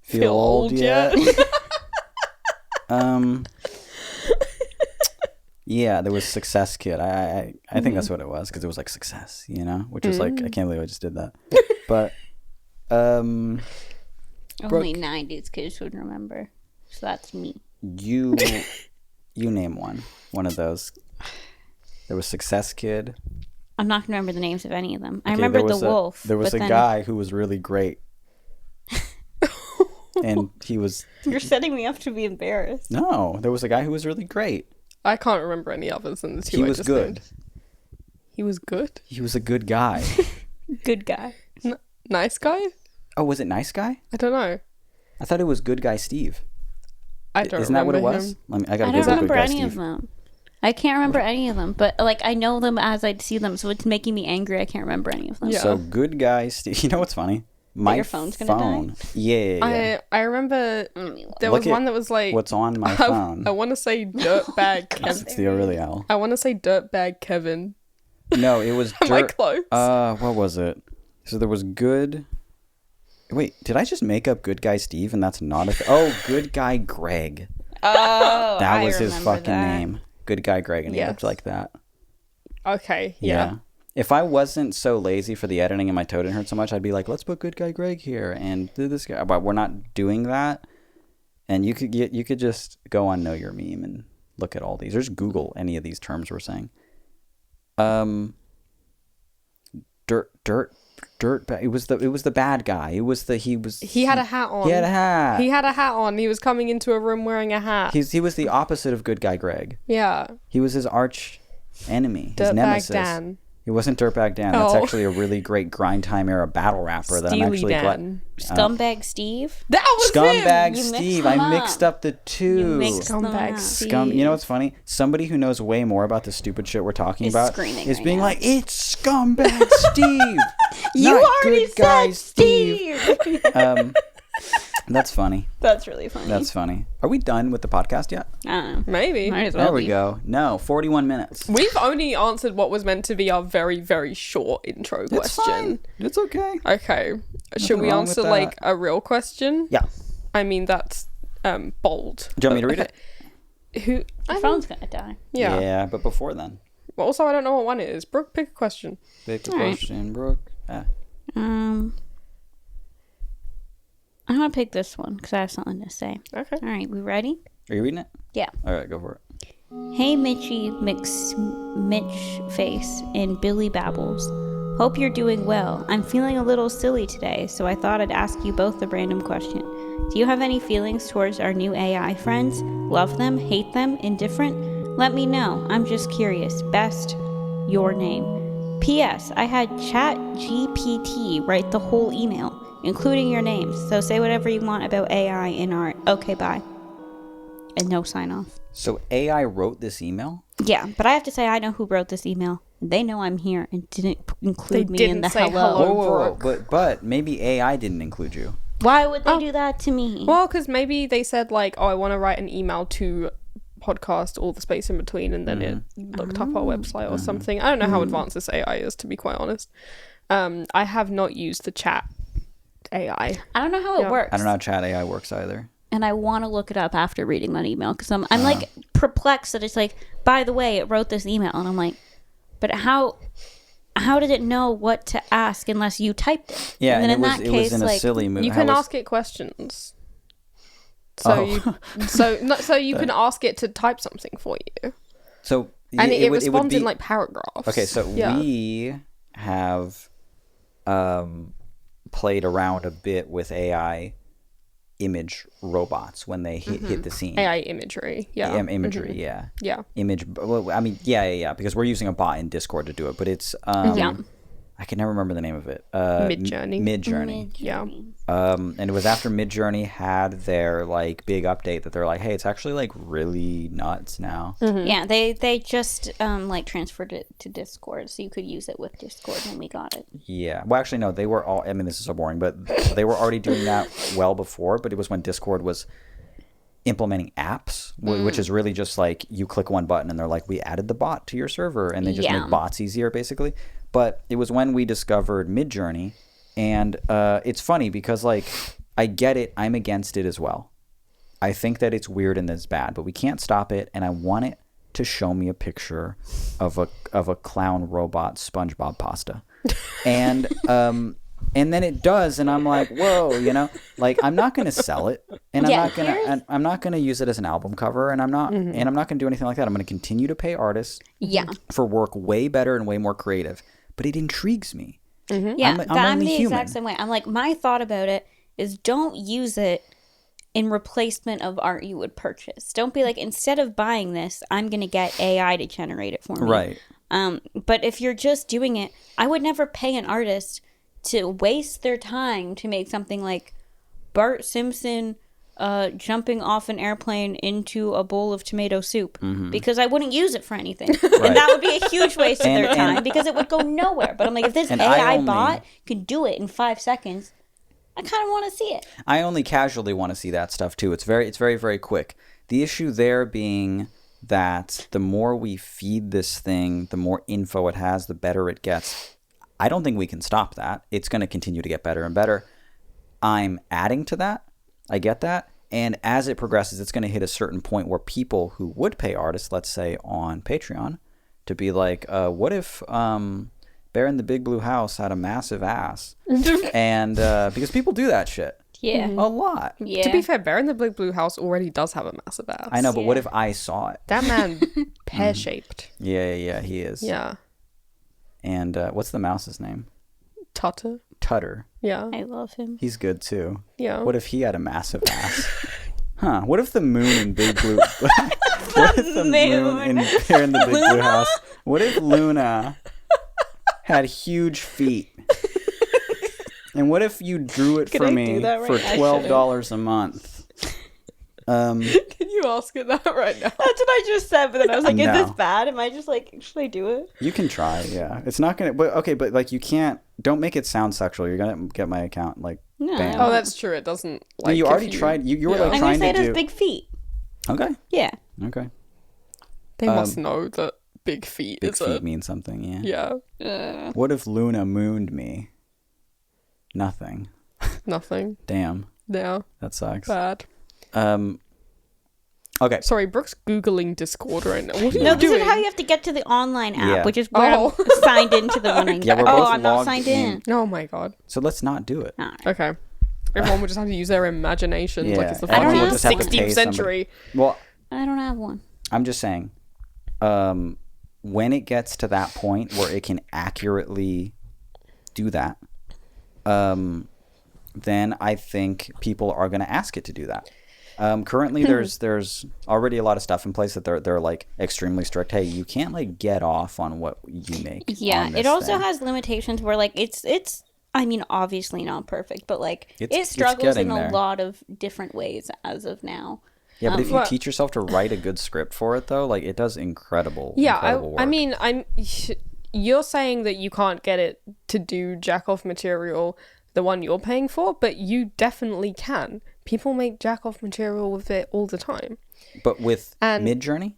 Feel old old yet? yet? Yeah, there was Success Kid. I think that's what it was, because it was like success, you know, which was like, I can't believe I just did that. But Only Brooke. 90s kids would remember. So that's me. you name one of those. There was Success Kid. I'm not gonna remember the names of any of them. I Okay, remember there the was wolf. There was but a then- guy who was really great. And he was You're setting me up to be embarrassed. no. There was a guy who was really great. I can't remember any others than the two He I was just good. named. He was good? He was a good guy. Good guy. Nice guy? Oh, was it Nice Guy? I don't know. I thought it was Good Guy Steve. I don't Isn't that what it remember was? him. I I gotta don't Google Good remember Guy any Steve. of them. I can't remember any of them, but like I know them as I see them, so it's making me angry. I can't remember any of them. Yeah. So Good Guy Steve. You know what's funny? My your phone's gonna die? phone. Yeah. I remember there Look was at one that was like What's on my phone? I want to say Dirtbag Yes, Kevin. it's the really owl. I want to say Dirtbag Kevin. No, it was Am I dirt. close? What was it? So there was Good. Wait, did I just make up Good Guy Steve and that's not a oh, Good Guy Greg. Oh, That I was his remember fucking that. name. Good Guy Greg, and he Yes. looked like that. Okay, yeah. If I wasn't so lazy for the editing and my toe didn't hurt so much, I'd be like, let's put Good Guy Greg here and do this guy. But we're not doing that. And you could just go on Know Your Meme and look at all these. Or just Google any of these terms we're saying. Dirt. It was the bad guy. He He had a hat on. He had a hat. He had a hat on. He was coming into a room wearing a hat. He was the opposite of Good Guy Greg. Yeah. He was his arch enemy, his Dirtbag nemesis. Dan. It wasn't Dirtbag Dan. That's Oh. actually a really great grind time era battle rapper that I'm Steely actually glad. Dan. Scumbag Steve. That was Scumbag You mixed Steve. them I up. mixed up the two. You mixed them Scumbag up. Steve. You know what's funny? Somebody who knows way more about the stupid shit we're talking Is about screaming is right being now. like, "It's Scumbag Steve." You Not already good guy said Steve. That's funny. That's really funny. That's funny. Are we done with the podcast yet? I don't know. Maybe. Might as well There we be. go. No, 41 minutes. We've only answered what was meant to be our very, very short intro It's question. fine. It's okay. Okay. Should we wrong with answer that. like a real question? Yeah. I mean, that's bold. Do you want me to read Okay. it? Who? My phone's gonna die. Yeah. But before then, Well, also, I don't know what one it is. Brooke, pick a question. pick the All right. question, Brooke. I'm gonna pick this one because I have something to say. Okay. All right, we ready? Are you reading it? Yeah. All right, go for it. Hey, Mitch Face and Billy Babbles. Hope you're doing well. I'm feeling a little silly today, so I thought I'd ask you both a random question. Do you have any feelings towards our new AI friends? Love them? Hate them? Indifferent? Let me know. I'm just curious. Best, your name. P.S. I had ChatGPT write the whole email, including your names, so say whatever you want about AI in art. Okay, bye. And no sign off. So AI wrote this email? Yeah, but I have to say I know who wrote this email. They know I'm here and didn't include They me didn't in the say hello. hello. Whoa. Brooke. But maybe AI didn't include you. Why would they do that to me? Well, because maybe they said like, "Oh, I want to write an email to podcast, all the space in between," and then it looked up our website or something. I don't know how advanced this AI is, to be quite honest. I have not used the chat AI. I don't know how it Yeah. works. I don't know how chat AI works either. And I want to look it up after reading that email because I'm like perplexed that it's like, by the way, it wrote this email, and I'm like, but how did it know what to ask unless you typed it? Yeah, and then and in it was that it case, was in a like, silly movie. You can ask it questions. So Oh. you can ask it to type something for you, So and it would responds be, in like paragraphs. Okay, so yeah. we have played around a bit with AI image robots when they hit the scene. AI imagery. Yeah. Imagery, yeah. Yeah. Image. Well, I mean, yeah. Because we're using a bot in Discord to do it, but it's Yeah. I can never remember the name of it. Midjourney. Midjourney. Yeah. And it was after Midjourney had their like big update that they're like, hey, it's actually like really nuts now. Yeah, they just like transferred it to Discord, so you could use it with Discord when we got it. Yeah. Well, actually, no. They were all. I mean, this is so boring, but they were already doing that well before. But it was when Discord was implementing apps, which is really just like you click one button and they're like, we added the bot to your server, and they just Yeah. make bots easier, basically. But it was when we discovered Midjourney, and it's funny because like I get it. I'm against it as well. I think that it's weird and it's bad, but we can't stop it. And I want it to show me a picture of a clown robot SpongeBob pasta, and then it does, and I'm like, whoa, like I'm not gonna sell it, and Yeah, I'm not gonna use it as an album cover, and I'm not gonna do anything like that. I'm gonna continue to pay artists Yeah. for work way better and way more creative, but it intrigues me. Yeah, I'm only the human. exact same way. I'm like, my thought about it is don't use it in replacement of art you would purchase. Don't be like, instead of buying this, I'm going to get AI to generate it for me. Right. But if you're just doing it, I would never pay an artist to waste their time to make something like Bart Simpson jumping off an airplane into a bowl of tomato soup because I wouldn't use it for anything. And that would be a huge waste of their time because it would go nowhere. But I'm like, if this And I AI only- bot can do it in 5 seconds, I kind of want to see it. I only casually want to see that stuff too. It's very, very quick. The issue there being that the more we feed this thing, the more info it has, the better it gets. I don't think we can stop that. It's going to continue to get better and better. I'm adding to that. I get that. And as it progresses, it's going to hit a certain point where people who would pay artists, let's say on Patreon, to be like, what if Bear in the Big Blue House had a massive ass? And because people do that shit Yeah. a lot. Yeah. To be fair, Bear in the Big Blue House already does have a massive ass. I know, but what if I saw it? That man pear-shaped. Yeah, he is. Yeah. And what's the mouse's name? Tutter. Tutter. Yeah. I love him. He's good too. Yeah. What if he had a massive ass? Huh? What if the moon in Big Blue? What if the moon in Bear in the Big Blue House? What if Luna had huge feet. And what if you drew it for I me do that right for now? I $12 a month? Can you ask it that right now? That's what I just said, but then I was like, is No. this bad? Am I just like, should I do it? You can try, yeah. It's not gonna. But okay, but like you can't. Don't make it sound sexual. You're gonna get my account like No. banned. Oh, that's true. It doesn't. No, Like, you if already tried. You were like I'm trying gonna say it to has do. big feet. Okay. Yeah. Okay. They must know that big feet Big is feet a. means something. Yeah. Yeah. What if Luna mooned me? Nothing. Nothing. Damn. Yeah. That sucks. Bad. Okay. Sorry, Brooke's Googling Discord right now. What are No, you this doing? is how you have to get to the online app, Yeah. which is where Oh. I'm signed into the one I Yeah, we're both I'm not logged signed in. in. Oh my god. So let's not do it. Okay. Everyone would just have to use their imaginations like Yeah, it's the everyone will fucking just have to 16th pay somebody. century. Well, I don't have one. I'm just saying, when it gets to that point where it can accurately do that, then I think people are going to ask it to do that. Currently, there's already a lot of stuff in place that they're like extremely strict. Hey, you can't like get off on what you make. Yeah, on it this also thing. has limitations where like it's I mean obviously not perfect, but like It's it struggles in getting a there. lot of different ways as of now. Yeah, but if you Well- teach yourself to write a good script for it, though, like it does incredible. Yeah, incredible I work. mean, you're saying that you can't get it to do jack off material, the one you're paying for, but you definitely can. People make jack off material with it all the time. But with and- Midjourney,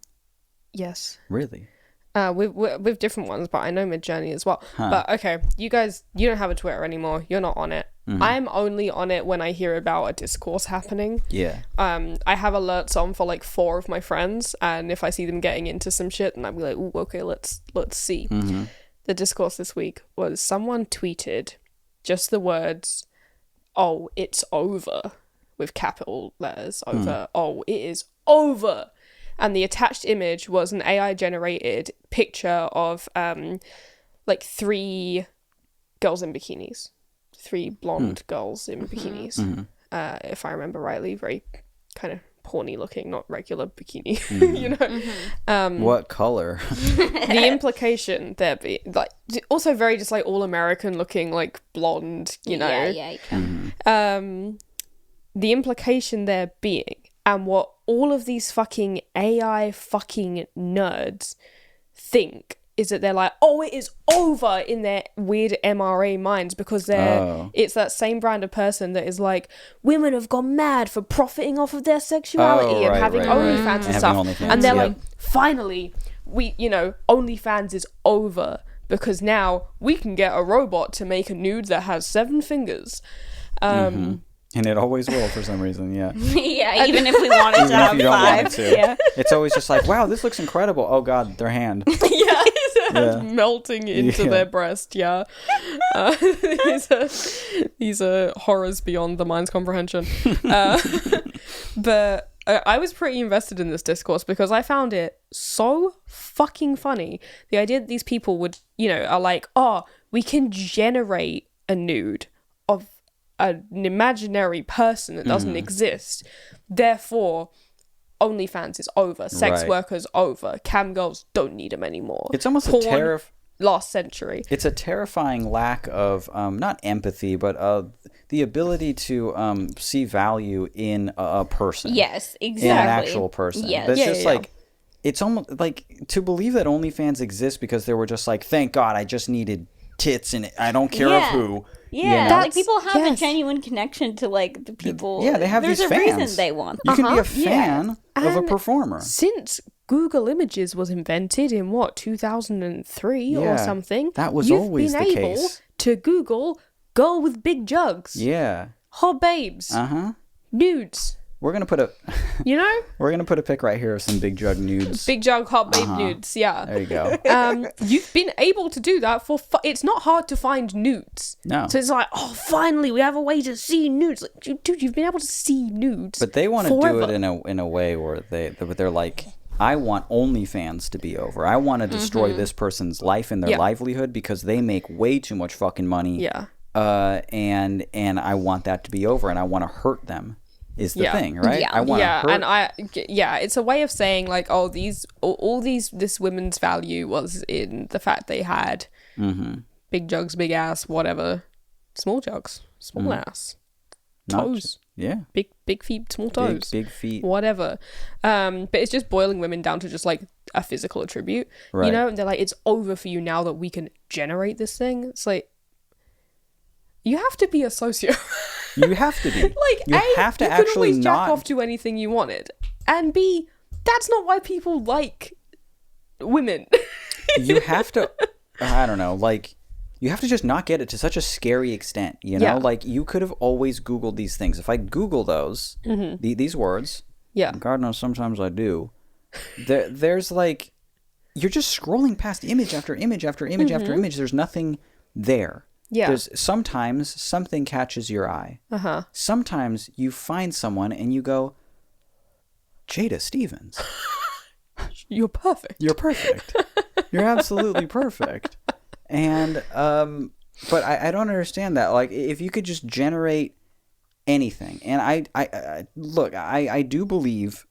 Yes. really? With different ones, but I know Midjourney as well. But okay, you guys, you don't have a Twitter anymore. You're not on it. I'm only on it when I hear about a discourse happening. Yeah. I have alerts on for like 4 of my friends, and if I see them getting into some shit, then I'll be like, ooh, okay, let's see. The discourse this week was someone tweeted just the words, "Oh, it's over," with capital letters over. Oh, it is over. And the attached image was an AI generated picture of like 3 girls in bikinis. 3 blonde girls in bikinis. If I remember rightly, very kind of porny looking, not regular bikini, you know. What color? The implication there be like also very just like all American looking, like blonde, you know. Yeah, you can. The implication there being, and what all of these fucking AI fucking nerds think, is that they're like, oh, it is over in their weird MRA minds because it's that same brand of person that is like, women have gone mad for profiting off of their sexuality and having OnlyFans and Having stuff. OnlyFans, And they're yeah. like, finally, OnlyFans is over because now we can get a robot to make a nude that has 7 fingers. And it always will for some reason, yeah. Yeah, even if we wanted to Even if have you don't want 5. to. Yeah. It's always just like, wow, this looks incredible. Oh, God, their hand. Yeah. Melting into Yeah. their breast, yeah. These are horrors beyond the mind's comprehension. But I was pretty invested in this discourse because I found it so fucking funny. The idea that these people would, are like, oh, we can generate a nude of an imaginary person that doesn't exist. Therefore, OnlyFans is over. Sex Right. workers over. Cam girls don't need them anymore. It's almost Porn, last century. It's a terrifying lack of not empathy, but the ability to see value in a person. Yes, exactly. In an actual person. Yes. That's Yeah, just yeah, yeah. like, it's almost like to believe that OnlyFans exists because they were just like, thank God, I just needed tits and I don't care of Yeah. who. Yeah, you know? like people have a Yes. genuine connection to like the people. Yeah, they have There's these a fans. reason they want You them. can be a fan of a And performer. Since Google Images was invented in 2003 or Yeah, something, that was you've always been the able case. to Google girl with big jugs, Yeah. hot babes, nudes. We're gonna put a You know, we're gonna put a pic right here of some big jug nudes. big jug hot babe nudes. Yeah. There you go. You've been able to do that for. It's not hard to find nudes. No. So it's like, oh, finally, we have a way to see nudes. Like, dude, you've been able to see nudes. But they want to do forever. it in a way where they're like, I want OnlyFans to be over. I want to destroy this person's life and their Yeah. livelihood because they make way too much fucking money. Yeah. And I want that to be over, and I want to hurt them. Is the Yeah. thing, right? Yeah. I want to hurt. It's a way of saying like, oh, this women's value was in the fact they had big jugs, big ass, whatever. Small jugs, small ass, toes, big feet, small toes, big feet, whatever. But it's just boiling women down to just like a physical attribute, right. you know. And they're like, it's over for you now that we can generate this thing. It's like, you have to be a socio. You have to be. Like, you A, have to you actually could always jack not off to anything you wanted, and B, that's not why people like women. You have to, I don't know, like, you have to just not get it to such a scary extent, you know? Yeah. Like, you could have always Googled these things. If I Google those, these words, Yeah. God knows sometimes I do, there's like, you're just scrolling past image after image after image after image. There's nothing there. Yeah. There's sometimes something catches your eye. Sometimes you find someone and you go, Jada Stevens. You're perfect. You're perfect. You're absolutely perfect. And but I don't understand that. Like, if you could just generate anything, and I look, I do believe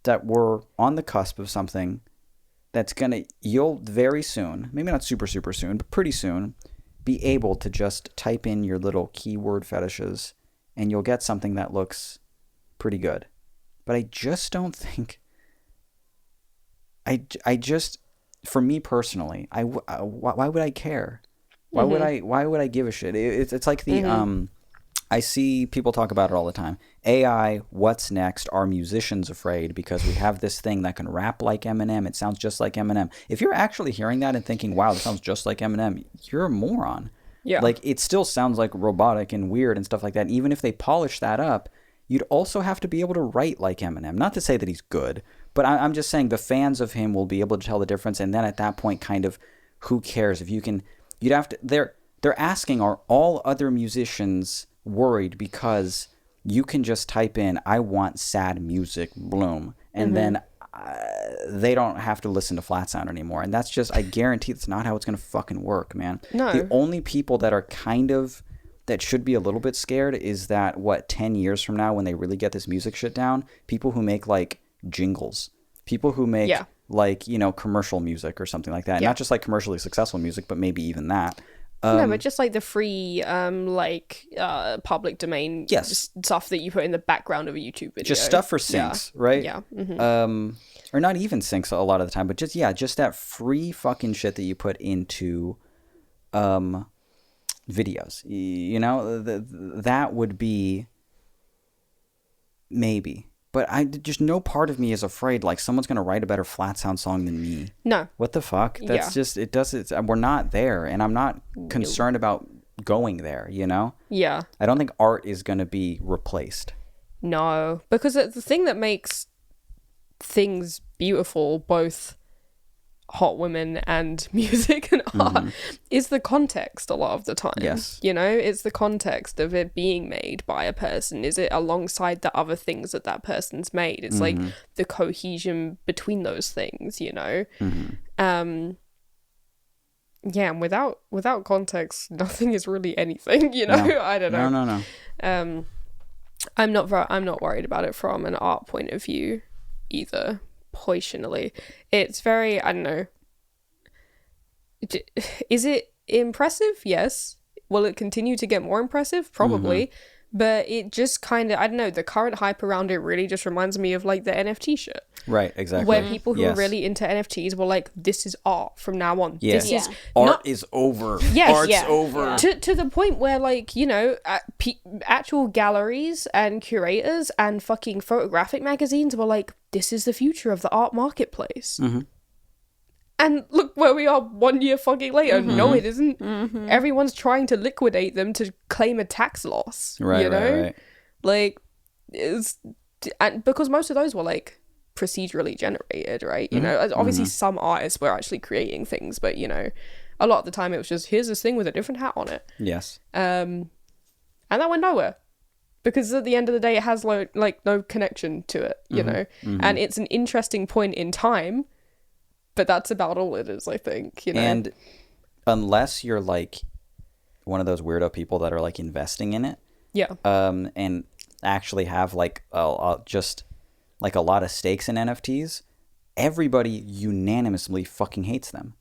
that we're on the cusp of something that's gonna, you'll very soon, maybe not super soon, but pretty soon, be able to just type in your little keyword fetishes and you'll get something that looks pretty good. But I just don't think, I just, for me personally, why would I care? Why would I give a shit? It's like the I see people talk about it all the time. AI, what's next? Are musicians afraid because we have this thing that can rap like Eminem? It sounds just like Eminem. If you're actually hearing that and thinking, wow, this sounds just like Eminem, you're a moron. Yeah. Like, it still sounds like robotic and weird and stuff like that. And even if they polish that up, you'd also have to be able to write like Eminem. Not to say that he's good, but I'm just saying the fans of him will be able to tell the difference. And then at that point, kind of, who cares? If you can, you'd have to, they're asking, are all other musicians worried because you can just type in, I want sad music, bloom, and then they don't have to listen to Flat Sound anymore. And that's just, I guarantee that's not how it's going to fucking work, man. No. The only people that are kind of, that should be a little bit scared is that, 10 years from now when they really get this music shit down, people who make like jingles, people who make like, you know, commercial music or something like that. Yeah. Not just like commercially successful music, but maybe even that. No, but just like the free, public domain stuff that you put in the background of a YouTube video. Just stuff for syncs, right? Yeah. Or not even syncs a lot of the time, but just that free fucking shit that you put into videos. You know, that would be maybe. But just no part of me is afraid like someone's going to write a better Flat Sound song than me. No. What the fuck? That's just, we're not there, and I'm not concerned about going there, you know? Yeah. I don't think art is going to be replaced. No, because the thing that makes things beautiful, both hot women and music and art, is the context a lot of the time. Yes. You know, it's the context of it being made by a person. Is it alongside the other things that person's made? It's like the cohesion between those things, you know? And without context, nothing is really anything, you know? No. I don't know. No. I'm not worried about it from an art point of view either. Personally, it's very, I don't know, is it impressive? Yes. Will it continue to get more impressive? Probably. But it just kind of, I don't know, the current hype around it really just reminds me of like the NFT shit. Right, exactly. Where people who are really into NFTs were like, this is art from now on. This is art is over. Yes, Art's over. To the point where, like, you know, actual galleries and curators and fucking photographic magazines were like, this is the future of the art marketplace. And look where we are 1 year fucking later. No, it isn't. Everyone's trying to liquidate them to claim a tax loss. Right, you know? right. Like, and because most of those were like procedurally generated, right? You know, obviously some artists were actually creating things, but you know, a lot of the time it was just, here's this thing with a different hat on it. Yes. And that went nowhere. Because at the end of the day, it has like no connection to it, you know? And it's an interesting point in time, but that's about all it is, I think, you know? And unless you're like one of those weirdo people that are like investing in it, and actually have like just like a lot of stakes in NFTs, everybody unanimously fucking hates them.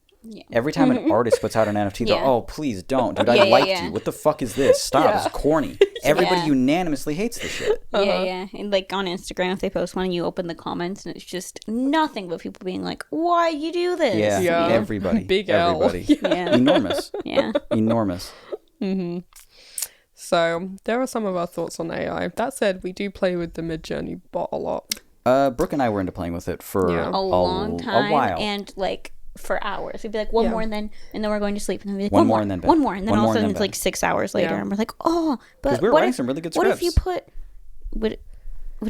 Every time an artist puts out an NFT, they're, Yeah. oh, please don't. Dude, I Yeah, liked yeah. you. What the fuck is this? Stop. It's corny. Everybody Yeah. unanimously hates this shit. Yeah. And like on Instagram, if they post one, and you open the comments, and it's just nothing but people being like, "Why you do this?" Yeah. Yeah. Everybody. Big L. Everybody. Yeah. Enormous. Yeah. Enormous. So there are some of our thoughts on AI. That said, we do play with the Midjourney bot a lot. Brooke and I were into playing with it for Yeah. A long time, a while. and like for hours. We'd be like one Yeah. more, and then we're going to sleep, and then we'd be like One more and then bed. one more, and then One all more of a and sudden then it's like bed. 6 hours later, Yeah. and we're like, oh, but we're what writing if, some really good what if you scripts. would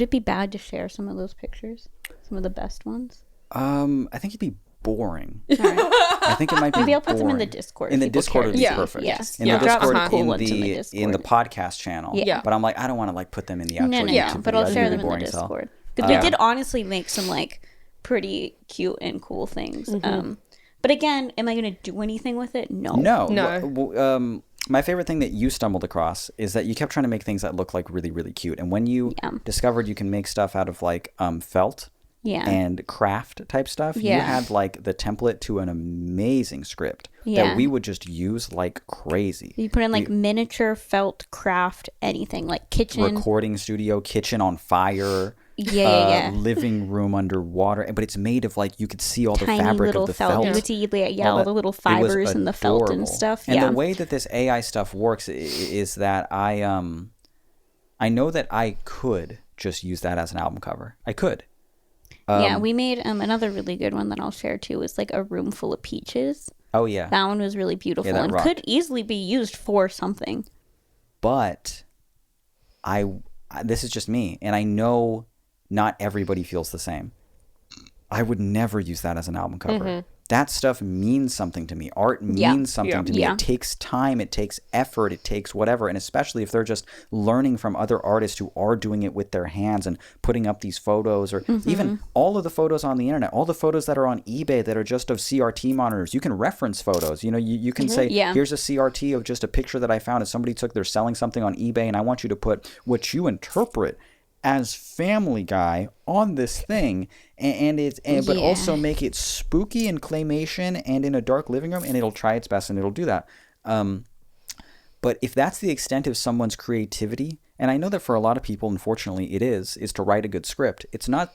it be bad to share some of those pictures, some of the best ones? I think it'd be boring. All right. I think it might be Maybe I'll put them in the boring. Discord. In if the people Discord care would to be Yeah. see. perfect. Yes. In Yeah. the Drop some Discord, cool in ones in the the Discord. podcast channel. Yeah. But I'm like, I don't want to like put them in the actual No, YouTube but video. I'll That'd be share really them in the boring as hell. Discord because we did honestly make some like pretty cute and cool things. But again, am I going to do anything with it? No. No. No. My favorite thing that you stumbled across is that you kept trying to make things that look like really, really cute. And when you Yeah. discovered you can make stuff out of like felt Yeah. and craft type stuff, you Yeah. had like the template to an amazing script Yeah. that we would just use like crazy. You put in like miniature felt craft anything like kitchen. Recording studio, kitchen on fire. Yeah. Living room underwater, but it's made of like you could see all the Tiny fabric little of the felt. felt. You would see all all the little it was fibers and the felt and adorable. stuff. And Yeah. the way that this AI stuff works is that I know that I could just use that as an album cover. I could. Yeah, we made another really good one that I'll share too. Is like a room full of peaches. Oh yeah. That one was really beautiful that and rocked. could easily be used for something. But this is just me, and I know not everybody feels the same. I would never use that as an album cover. That stuff means something to me. Art means something to me. Yeah. It takes time, it takes effort, it takes whatever. And especially if they're just learning from other artists who are doing it with their hands and putting up these photos, or even all of the photos on the internet, all the photos that are on eBay that are just of CRT monitors. You can reference photos. You know, you can say, Yeah. here's a CRT of just a picture that I found. If somebody they're selling something on eBay, and I want you to put what you interpret as Family Guy on this thing, but also make it spooky and claymation and in a dark living room, and it'll try its best and it'll do that. But if that's the extent of someone's creativity, and I know that for a lot of people, unfortunately, it is to write a good script. It's not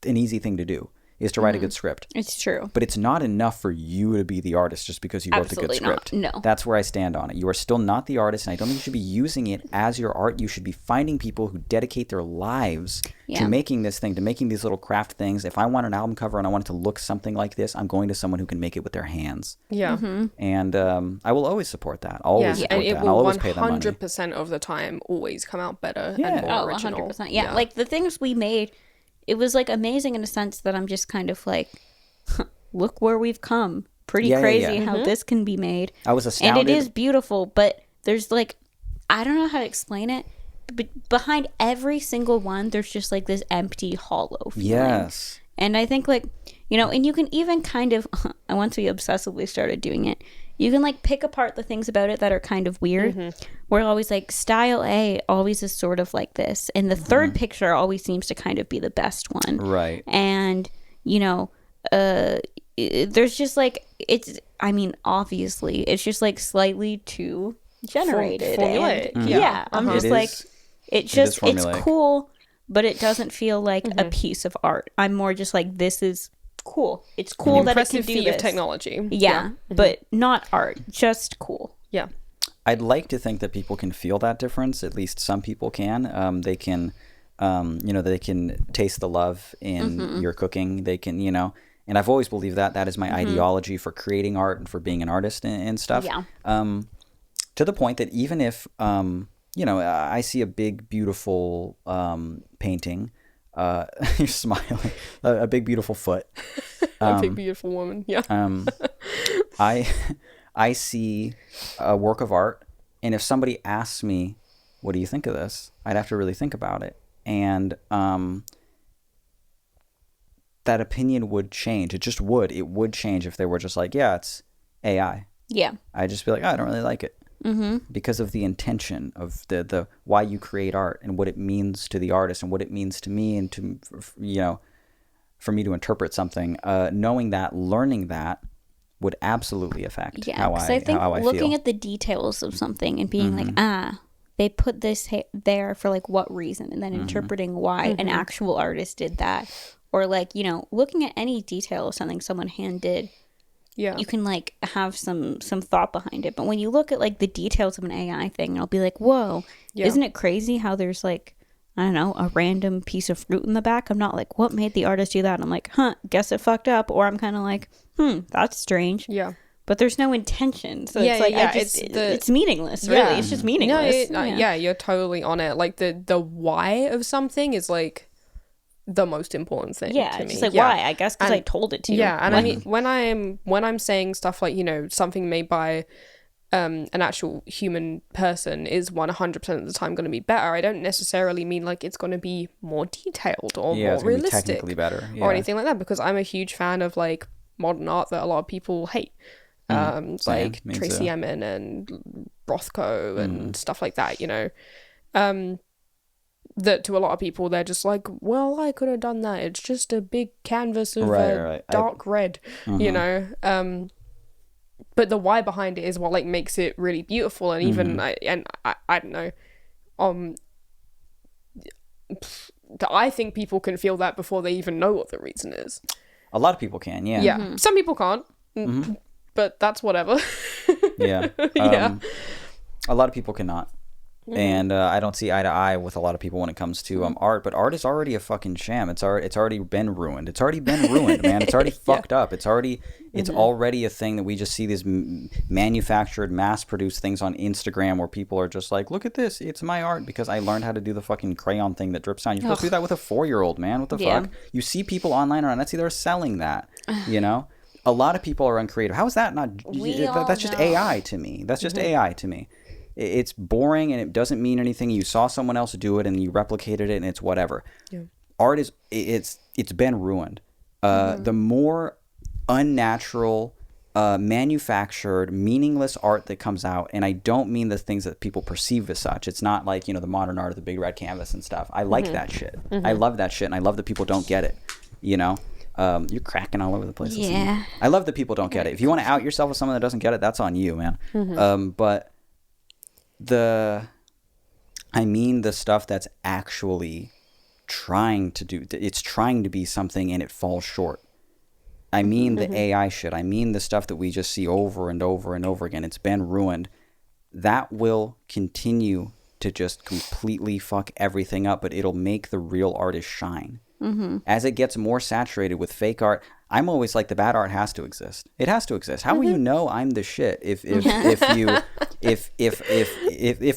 an easy thing to do, is to write a good script. It's true. But it's not enough for you to be the artist just because you wrote the good Absolutely not. script. No. That's where I stand on it. You are still not the artist, and I don't think you should be using it as your art. You should be finding people who dedicate their lives to Yeah. making this thing, to making these little craft things. If I want an album cover and I want it to look something like this, I'm going to someone who can make it with their hands. Yeah. And I will always support that. Always Yeah, support and that. it And I'll will always pay them money. 100% of the time always come out better Yeah. and more Oh, original. 100%. Yeah, like the things we made, it was like amazing in a sense that I'm just kind of like, look where we've come. Pretty Yeah, yeah, crazy yeah. how this can be made. I was astounded. And it is beautiful, but there's like, I don't know how to explain it, but behind every single one, there's just like this empty, hollow feeling. Yes. And I think like, you know, and you can even kind of, once we obsessively started doing it, you can like pick apart the things about it that are kind of weird. We're always like, style A always is sort of like this. And the third picture always seems to kind of be the best one. Right. And, you know, there's just like, obviously, it's just like slightly too generated. Formulaic. And, Yeah. yeah. I'm It just is- like, it's formulaic. cool, but it doesn't feel like a piece of art. I'm more just like, this is cool. It's cool that it can Impressive do feat this. of technology. Yeah, but not art, just cool. Yeah. I'd like to think that people can feel that difference. At least some people can. They can, they can taste the love in your cooking. They can, and I've always believed that. That is my ideology for creating art and for being an artist and stuff. Yeah. To the point that even if, I see a big, beautiful painting, you're smiling, a big, beautiful foot. A big, beautiful woman. Yeah. I see a work of art, and if somebody asks me, what do you think of this? I'd have to really think about it. And that opinion would change. It just would. It would change if they were just like, yeah, it's AI. Yeah. I'd just be like, oh, I don't really like it. Because of the intention of the why you create art and what it means to the artist and what it means to me and to, for me to interpret something. Knowing that, learning that, would absolutely affect Yeah, how because I I think how I looking feel. at the details of something and being like, they put this there for like what reason, and then interpreting why an actual artist did that, or like, you know, looking at any detail of something someone hand did, Yeah. you can like have some thought behind it. But when you look at like the details of an AI thing, I'll be like, whoa, Yeah. isn't it crazy how there's like, I don't know, a random piece of fruit in the back? I'm not like, what made the artist do that? I'm like, guess it fucked up. Or I'm kind of like, that's strange. Yeah. But there's no intention, so Yeah, it's like yeah, I just it's it's meaningless. Really, it's just meaningless. No, yeah, you're totally on it. Like the why of something is like the most important thing. Yeah, to it's me. just like Yeah. why? I guess because I told it to. Yeah, and I mean when I'm saying stuff like, you know, something made by an actual human person is 100% of the time going to be better. I don't necessarily mean like it's going to be more detailed or Yeah, more it's gonna be realistic technically better. Yeah. or anything like that, because I'm a huge fan of like modern art that a lot of people hate. Like me Tracy too. Emin and Rothko and stuff like that, you know. That to a lot of people they're just like, well, I could have done that. It's just a big canvas of Right. dark red, you know. But the why behind it is what like makes it really beautiful, and even I don't know. I think people can feel that before they even know what the reason is. A lot of people can, yeah. Yeah, some people can't, but that's whatever. Yeah. Yeah. A lot of people cannot. And I don't see eye to eye with a lot of people when it comes to art, but art is already a fucking sham. It's already been ruined. It's already been ruined, man. It's already fucked up. It's already a thing that we just see these manufactured, mass-produced things on Instagram where people are just like, look at this, it's my art because I learned how to do the fucking crayon thing that drips down. You're supposed to do that with a 4-year-old, man. What the Yeah. fuck? You see people online or on Etsy, they're selling that, you know? A lot of people are uncreative. How is that not? That's just AI to me. That's just AI to me. It's boring and it doesn't mean anything. You saw someone else do it and you replicated it and it's whatever. Yeah. Art is it's been ruined. The more unnatural, manufactured, meaningless art that comes out, and I don't mean the things that people perceive as such. It's not like, you know, the modern art of the big red canvas and stuff. I like that shit. I love that shit, and I love that people don't get it. You know. You're cracking all over the place. Yeah. I love that people don't get it. If you want to out yourself with someone that doesn't get it, that's on you, man. But the stuff that's actually trying to do, it's trying to be something and it falls short. I mean the AI shit. I mean the stuff that we just see over and over and over again. It's been ruined. That will continue to just completely fuck everything up, but it'll make the real artist shine. As it gets more saturated with fake art, I'm always like, the bad art has to exist. It has to exist. How will you know I'm the shit if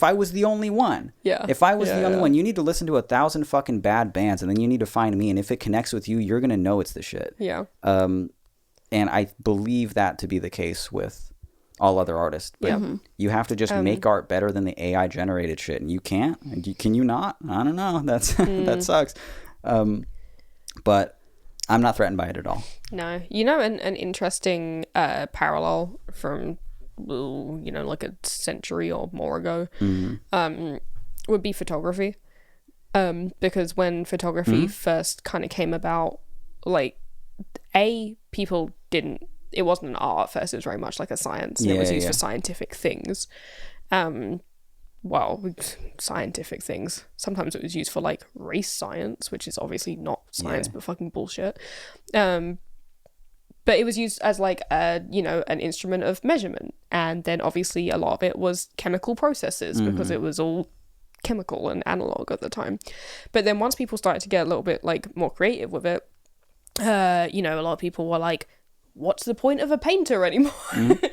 I was the only one? Yeah. If I was the only yeah. one, you need to listen to 1,000 fucking bad bands, and then you need to find me. And if it connects with you, you're gonna know it's the shit. Yeah. And I believe that to be the case with all other artists. But you have to just make art better than the AI generated shit, and you can't. Can you not? I don't know. That's that sucks. But I'm not threatened by it at all. No, you know, an interesting parallel from, you know, like a century or more ago, would be photography. Because when photography first kind of came about, like, people didn't. It wasn't an art at first. It was very much like a science. And it was used for scientific things. Well, scientific things. Sometimes it was used for like race science, which is obviously not science, but fucking bullshit. But it was used as like you know, an instrument of measurement, and then obviously a lot of it was chemical processes because it was all chemical and analog at the time. But then once people started to get a little bit like more creative with it, you know, a lot of people were like, "What's the point of a painter anymore?"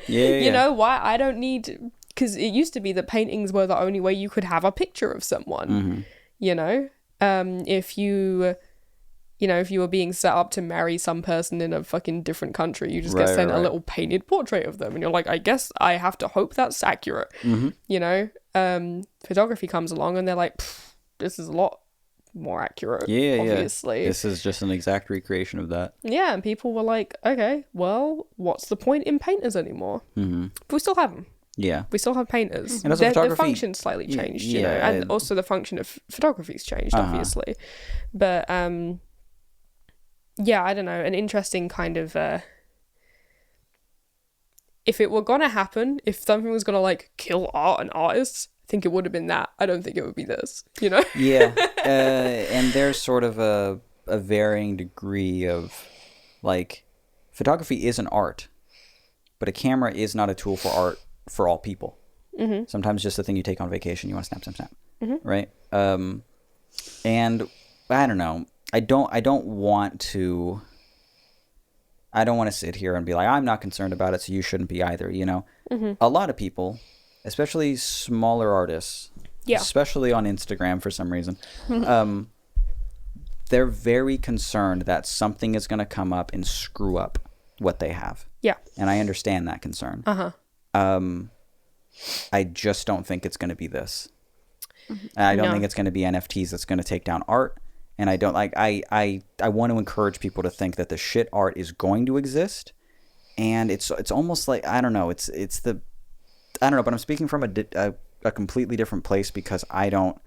You know, why I don't need. Because it used to be that paintings were the only way you could have a picture of someone, you know? If you were being set up to marry some person in a fucking different country, you just get sent a little painted portrait of them. And you're like, I guess I have to hope that's accurate, you know? Photography comes along and they're like, this is a lot more accurate, obviously. This is just an exact recreation of that. Yeah, and people were like, okay, well, what's the point in painters anymore? But we still have them. Yeah. We still have painters. And also Their function slightly changed, you know, and also the function of photography's changed, obviously. But yeah, I don't know, an interesting kind of if it were gonna happen, if something was gonna like kill art and artists, I think it would have been that. I don't think it would be this, you know? Yeah. And there's sort of a varying degree of, like, photography is an art, but a camera is not a tool for art for all people. Mm-hmm. Sometimes just the thing you take on vacation, you want to snap, mm-hmm. right? And I don't know. I don't want to sit here and be like, I'm not concerned about it, so you shouldn't be either, you know? Mm-hmm. A lot of people, especially smaller artists, especially on Instagram for some reason, they're very concerned that something is going to come up and screw up what they have. Yeah. And I understand that concern. Uh-huh. I just don't think it's going to be this. Mm-hmm. I don't think it's going to be NFTs that's going to take down art. And I don't like, I want to encourage people to think that the shit art is going to exist. And it's almost like, I don't know, I don't know, but I'm speaking from a completely different place because I don't,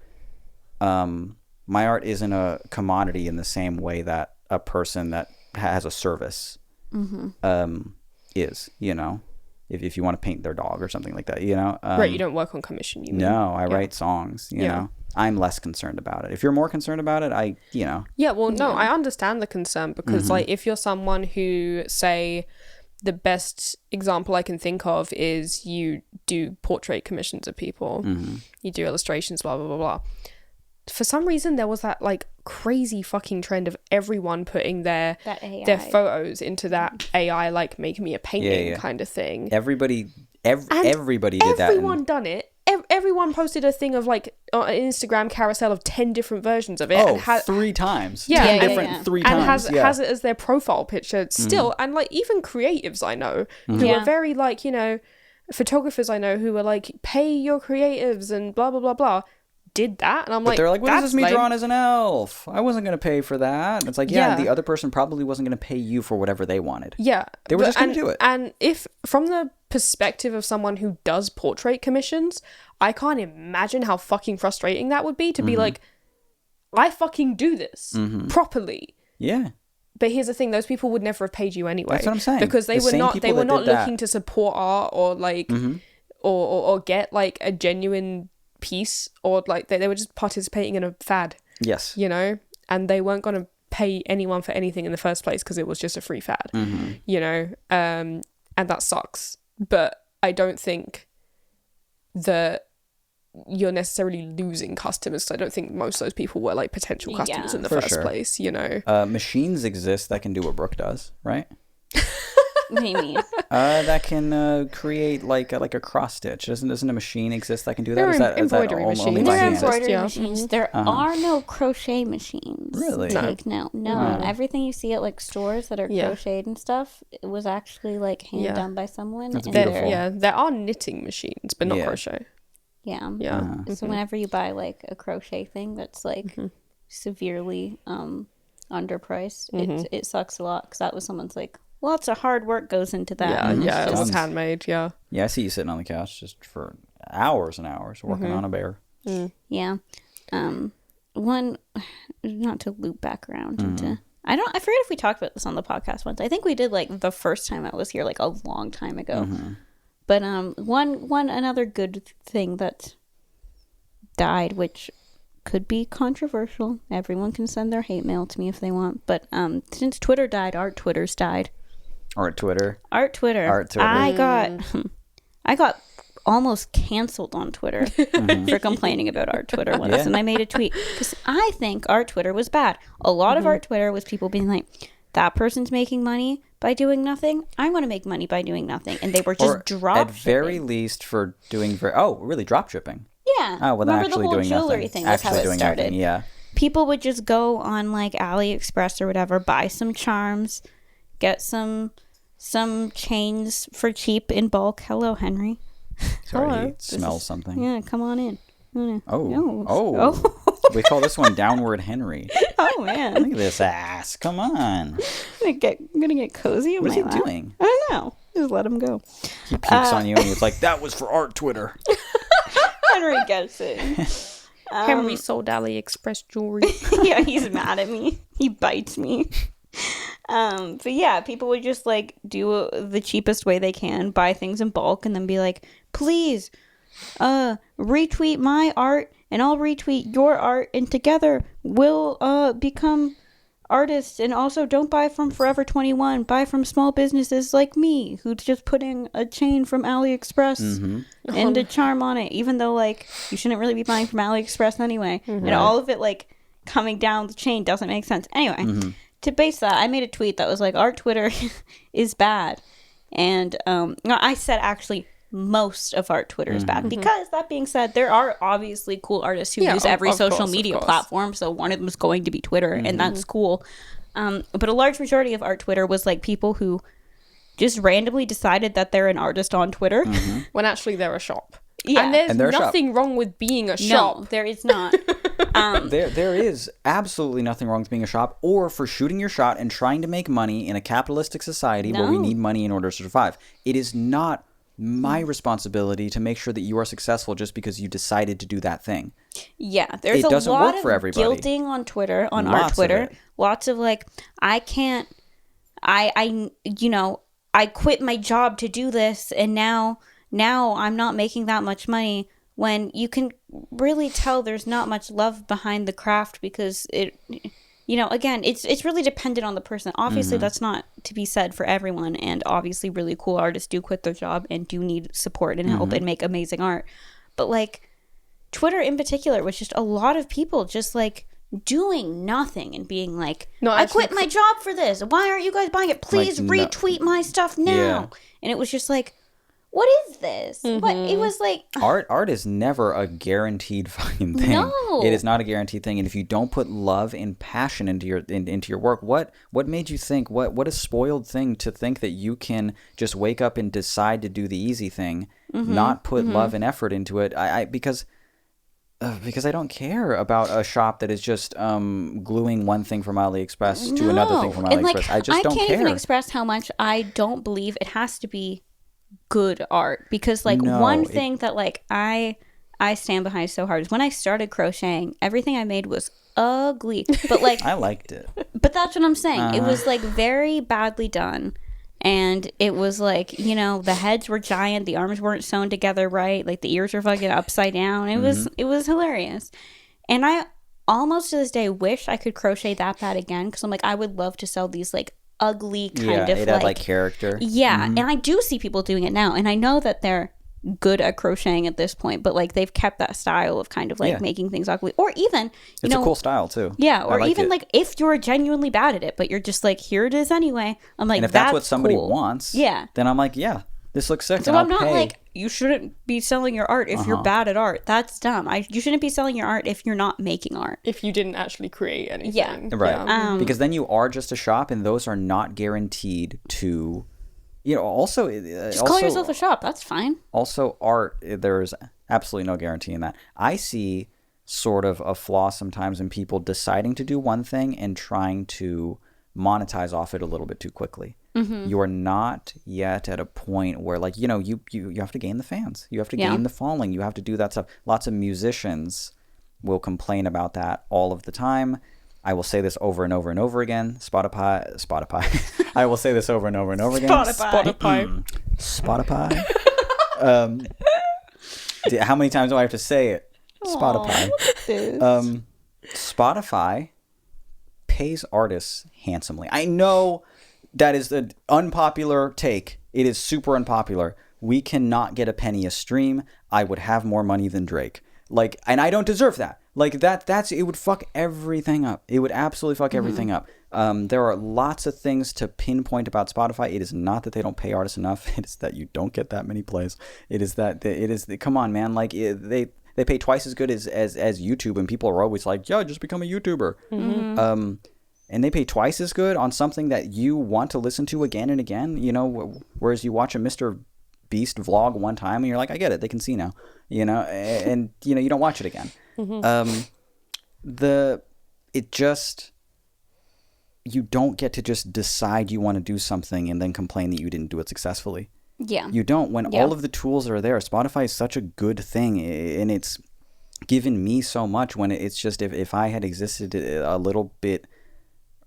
my art isn't a commodity in the same way that a person that has a service is, you know, if you want to paint their dog or something like that, you know. Right, you don't work on commission, you mean. No, I write songs, you know. I'm less concerned about it. If you're more concerned about it, Yeah, well, no, I understand the concern because, like, if you're someone who, say, the best example I can think of is you do portrait commissions of people, you do illustrations, blah, blah, blah, blah. For some reason, there was that, like, crazy fucking trend of everyone putting their photos into that AI, like, make me a painting kind of thing. Everybody did that. Everyone done it. Everyone posted a thing of, like, an Instagram carousel of 10 different versions of it. Oh, and 3 times. Yeah. 10 different 3 times. And has it as their profile picture still. And, like, even creatives I know who are very, like, you know, photographers I know who are like, pay your creatives and blah, blah, blah, blah. Did that, and I'm like, they're like, what is this me drawn as an elf? I wasn't going to pay for that. And it's like, the other person probably wasn't going to pay you for whatever they wanted. Yeah. They were just going to do it. And if, from the perspective of someone who does portrait commissions, I can't imagine how fucking frustrating that would be to be like, I fucking do this properly. Yeah. But here's the thing, those people would never have paid you anyway. That's what I'm saying. Because they were not looking to support art or like, or get like a genuine piece, or like they were just participating in a fad. Yes. You know, and they weren't going to pay anyone for anything in the first place because it was just a free fad. You know, and that sucks. But I don't think that you're necessarily losing customers. So I don't think most of those people were like potential customers in the first place, you know. Machines exist that can do what Brooke does, right? Maybe. That can create like a cross stitch. Doesn't a machine exist that can do that? There Is that embroidery machines. only by There are hand? embroidery machines. There are no crochet machines. Really? No. Everything you see at like stores that are crocheted and stuff, it was actually like hand done by someone. That's beautiful. There are knitting machines, but not crochet. Yeah. Yeah. So whenever you buy like a crochet thing that's like severely underpriced, it sucks a lot because that was someone's like, lots of hard work goes into that. Yeah, it was handmade. Yeah. Yeah, I see you sitting on the couch just for hours and hours working on a bear. Yeah. One, not to loop back around into, I forget if we talked about this on the podcast once. I think we did like the first time I was here, like a long time ago. But another good thing that died, which could be controversial. Everyone can send their hate mail to me if they want. But since Twitter died, Art Twitter's died. Art Twitter. I got almost canceled on Twitter for complaining about Art Twitter once, and I made a tweet because I think Art Twitter was bad. A lot of Art Twitter was people being like, "That person's making money by doing nothing. I want to make money by doing nothing," and they were just drop at very least for doing really drop shipping. Yeah. Oh, well, remember actually the whole doing jewelry nothing. thing? That's how it started. Nothing, yeah. People would just go on like AliExpress or whatever, buy some charms, get some chains for cheap in bulk. Hello, Henry. Sorry, he smells something. Yeah, come on in. Oh. We call this one Downward Henry. Oh man, look at this ass. Come on. I'm gonna get cozy. What is he doing? I don't know. Just let him go. He peeks on you and he's like, "That was for Art Twitter." Henry gets it. Henry sold AliExpress jewelry. Yeah, he's mad at me. He bites me. But yeah, people would just like do the cheapest way they can, buy things in bulk, and then be like, please, retweet my art, and I'll retweet your art, and together we'll become artists. And also, don't buy from Forever 21. Buy from small businesses like me, who's just putting a chain from AliExpress and a charm on it, even though like you shouldn't really be buying from AliExpress anyway. And all of it like coming down the chain doesn't make sense. Anyway, to base that, I made a tweet that was like, art Twitter is bad. And I said actually most of art Twitter is bad, because that being said, there are obviously cool artists who use every social media platform, so one of them is going to be Twitter, and that's cool. But a large majority of art Twitter was like people who just randomly decided that they're an artist on Twitter when actually they're a shop. Yeah. And there's And they're a nothing wrong with being a shop. No, there is not. There is absolutely nothing wrong with being a shop or for shooting your shot and trying to make money in a capitalistic society where we No. need money in order to survive. It is not my responsibility to make sure that you are successful just because you decided to do that thing. Yeah, there's It a doesn't lot work for of everybody. guilting on Twitter, on Lots our of Twitter. it. Lots of like, I can't, you know, I quit my job to do this, and now I'm not making that much money. When you can really tell there's not much love behind the craft, because it, you know, again, it's really dependent on the person. Obviously, that's not to be said for everyone, and obviously, really cool artists do quit their job and do need support and help and make amazing art. But like Twitter in particular was just a lot of people just like doing nothing and being like, No, I actually, quit my job for this. Why aren't you guys buying it? Please no- retweet my stuff now. Yeah. And it was just like, what is this? What it was like. Art is never a guaranteed fucking thing. No. It is not a guaranteed thing. And if you don't put love and passion into your work, what made you think, what a spoiled thing to think that you can just wake up and decide to do the easy thing, not put love and effort into it? Because I don't care about a shop that is just gluing one thing from AliExpress to another thing from And AliExpress. like, I just don't can't care. even express how much I don't believe it has to be good art, because like No, one thing that like I stand behind so hard is when I started crocheting, everything I made was ugly, but like I liked it. but that's what I'm saying. It was like very badly done, and it was like, you know, the heads were giant, the arms weren't sewn together right, like the ears were fucking upside down. It was hilarious, and I almost to this day wish I could crochet that bad again, because I'm like, I would love to sell these like ugly kind of it had like character. yeah, and I do see people doing it now, and I know that they're good at crocheting at this point, but like they've kept that style of kind of like making things ugly, or even It's a cool style too. yeah, I or like even it. like if you're genuinely bad at it, but you're just like, here it is anyway. I'm like, And if that's what somebody cool. wants, Yeah. then I'm like, yeah, this looks sick. So and I'm I'll not pay. like, you shouldn't be selling your art if you're bad at art. That's dumb. You shouldn't be selling your art if you're not making art. If you didn't actually create anything. Yeah. Right. Because then you are just a shop, and those are not guaranteed to, you know, also. Just call yourself a shop. That's fine. Also, art, there's absolutely no guarantee in that. I see sort of a flaw sometimes in people deciding to do one thing and trying to monetize off it a little bit too quickly. You're not yet at a point where, like, you know, you have to gain the fans. You have to gain the following. You have to do that stuff. Lots of musicians will complain about that all of the time. I will say this over and over and over again. Spotify. I will say this over and over and over again. Spotify. How many times do I have to say it? Spotify. Spotify pays artists handsomely. I know that is an unpopular take. It is super unpopular. We cannot get a penny a stream. I would have more money than Drake. Like, and I don't deserve that. Like that's it would fuck everything up. It would absolutely fuck everything up. There are lots of things to pinpoint about Spotify. It is not that they don't pay artists enough. It is that you don't get that many plays. It is that come on, man. Like they pay twice as good as YouTube, and people are always like, yeah, just become a YouTuber. And they pay twice as good on something that you want to listen to again and again. You know, whereas you watch a Mr. Beast vlog one time and you're like, I get it, they can see now. You know, and you know you don't watch it again. You don't get to just decide you want to do something and then complain that you didn't do it successfully. Yeah. You don't. When all of the tools are there, Spotify is such a good thing, and it's given me so much. When it's just if I had existed a little bit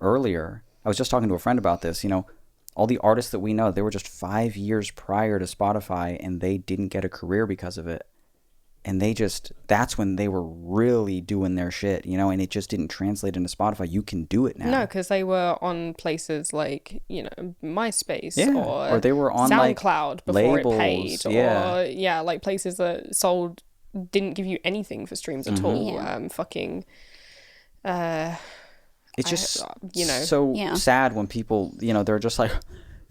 earlier, was just talking to a friend about this, all the artists that we know, they were just 5 years prior to Spotify and they didn't get a career because of it. And that's when they were really doing their shit, and it just didn't translate into Spotify. You can do it now. No, because they were on places like, MySpace or they were on SoundCloud before labels, it paid. Or, like places that didn't give you anything for streams at all. It's just, so sad when people, they're just like,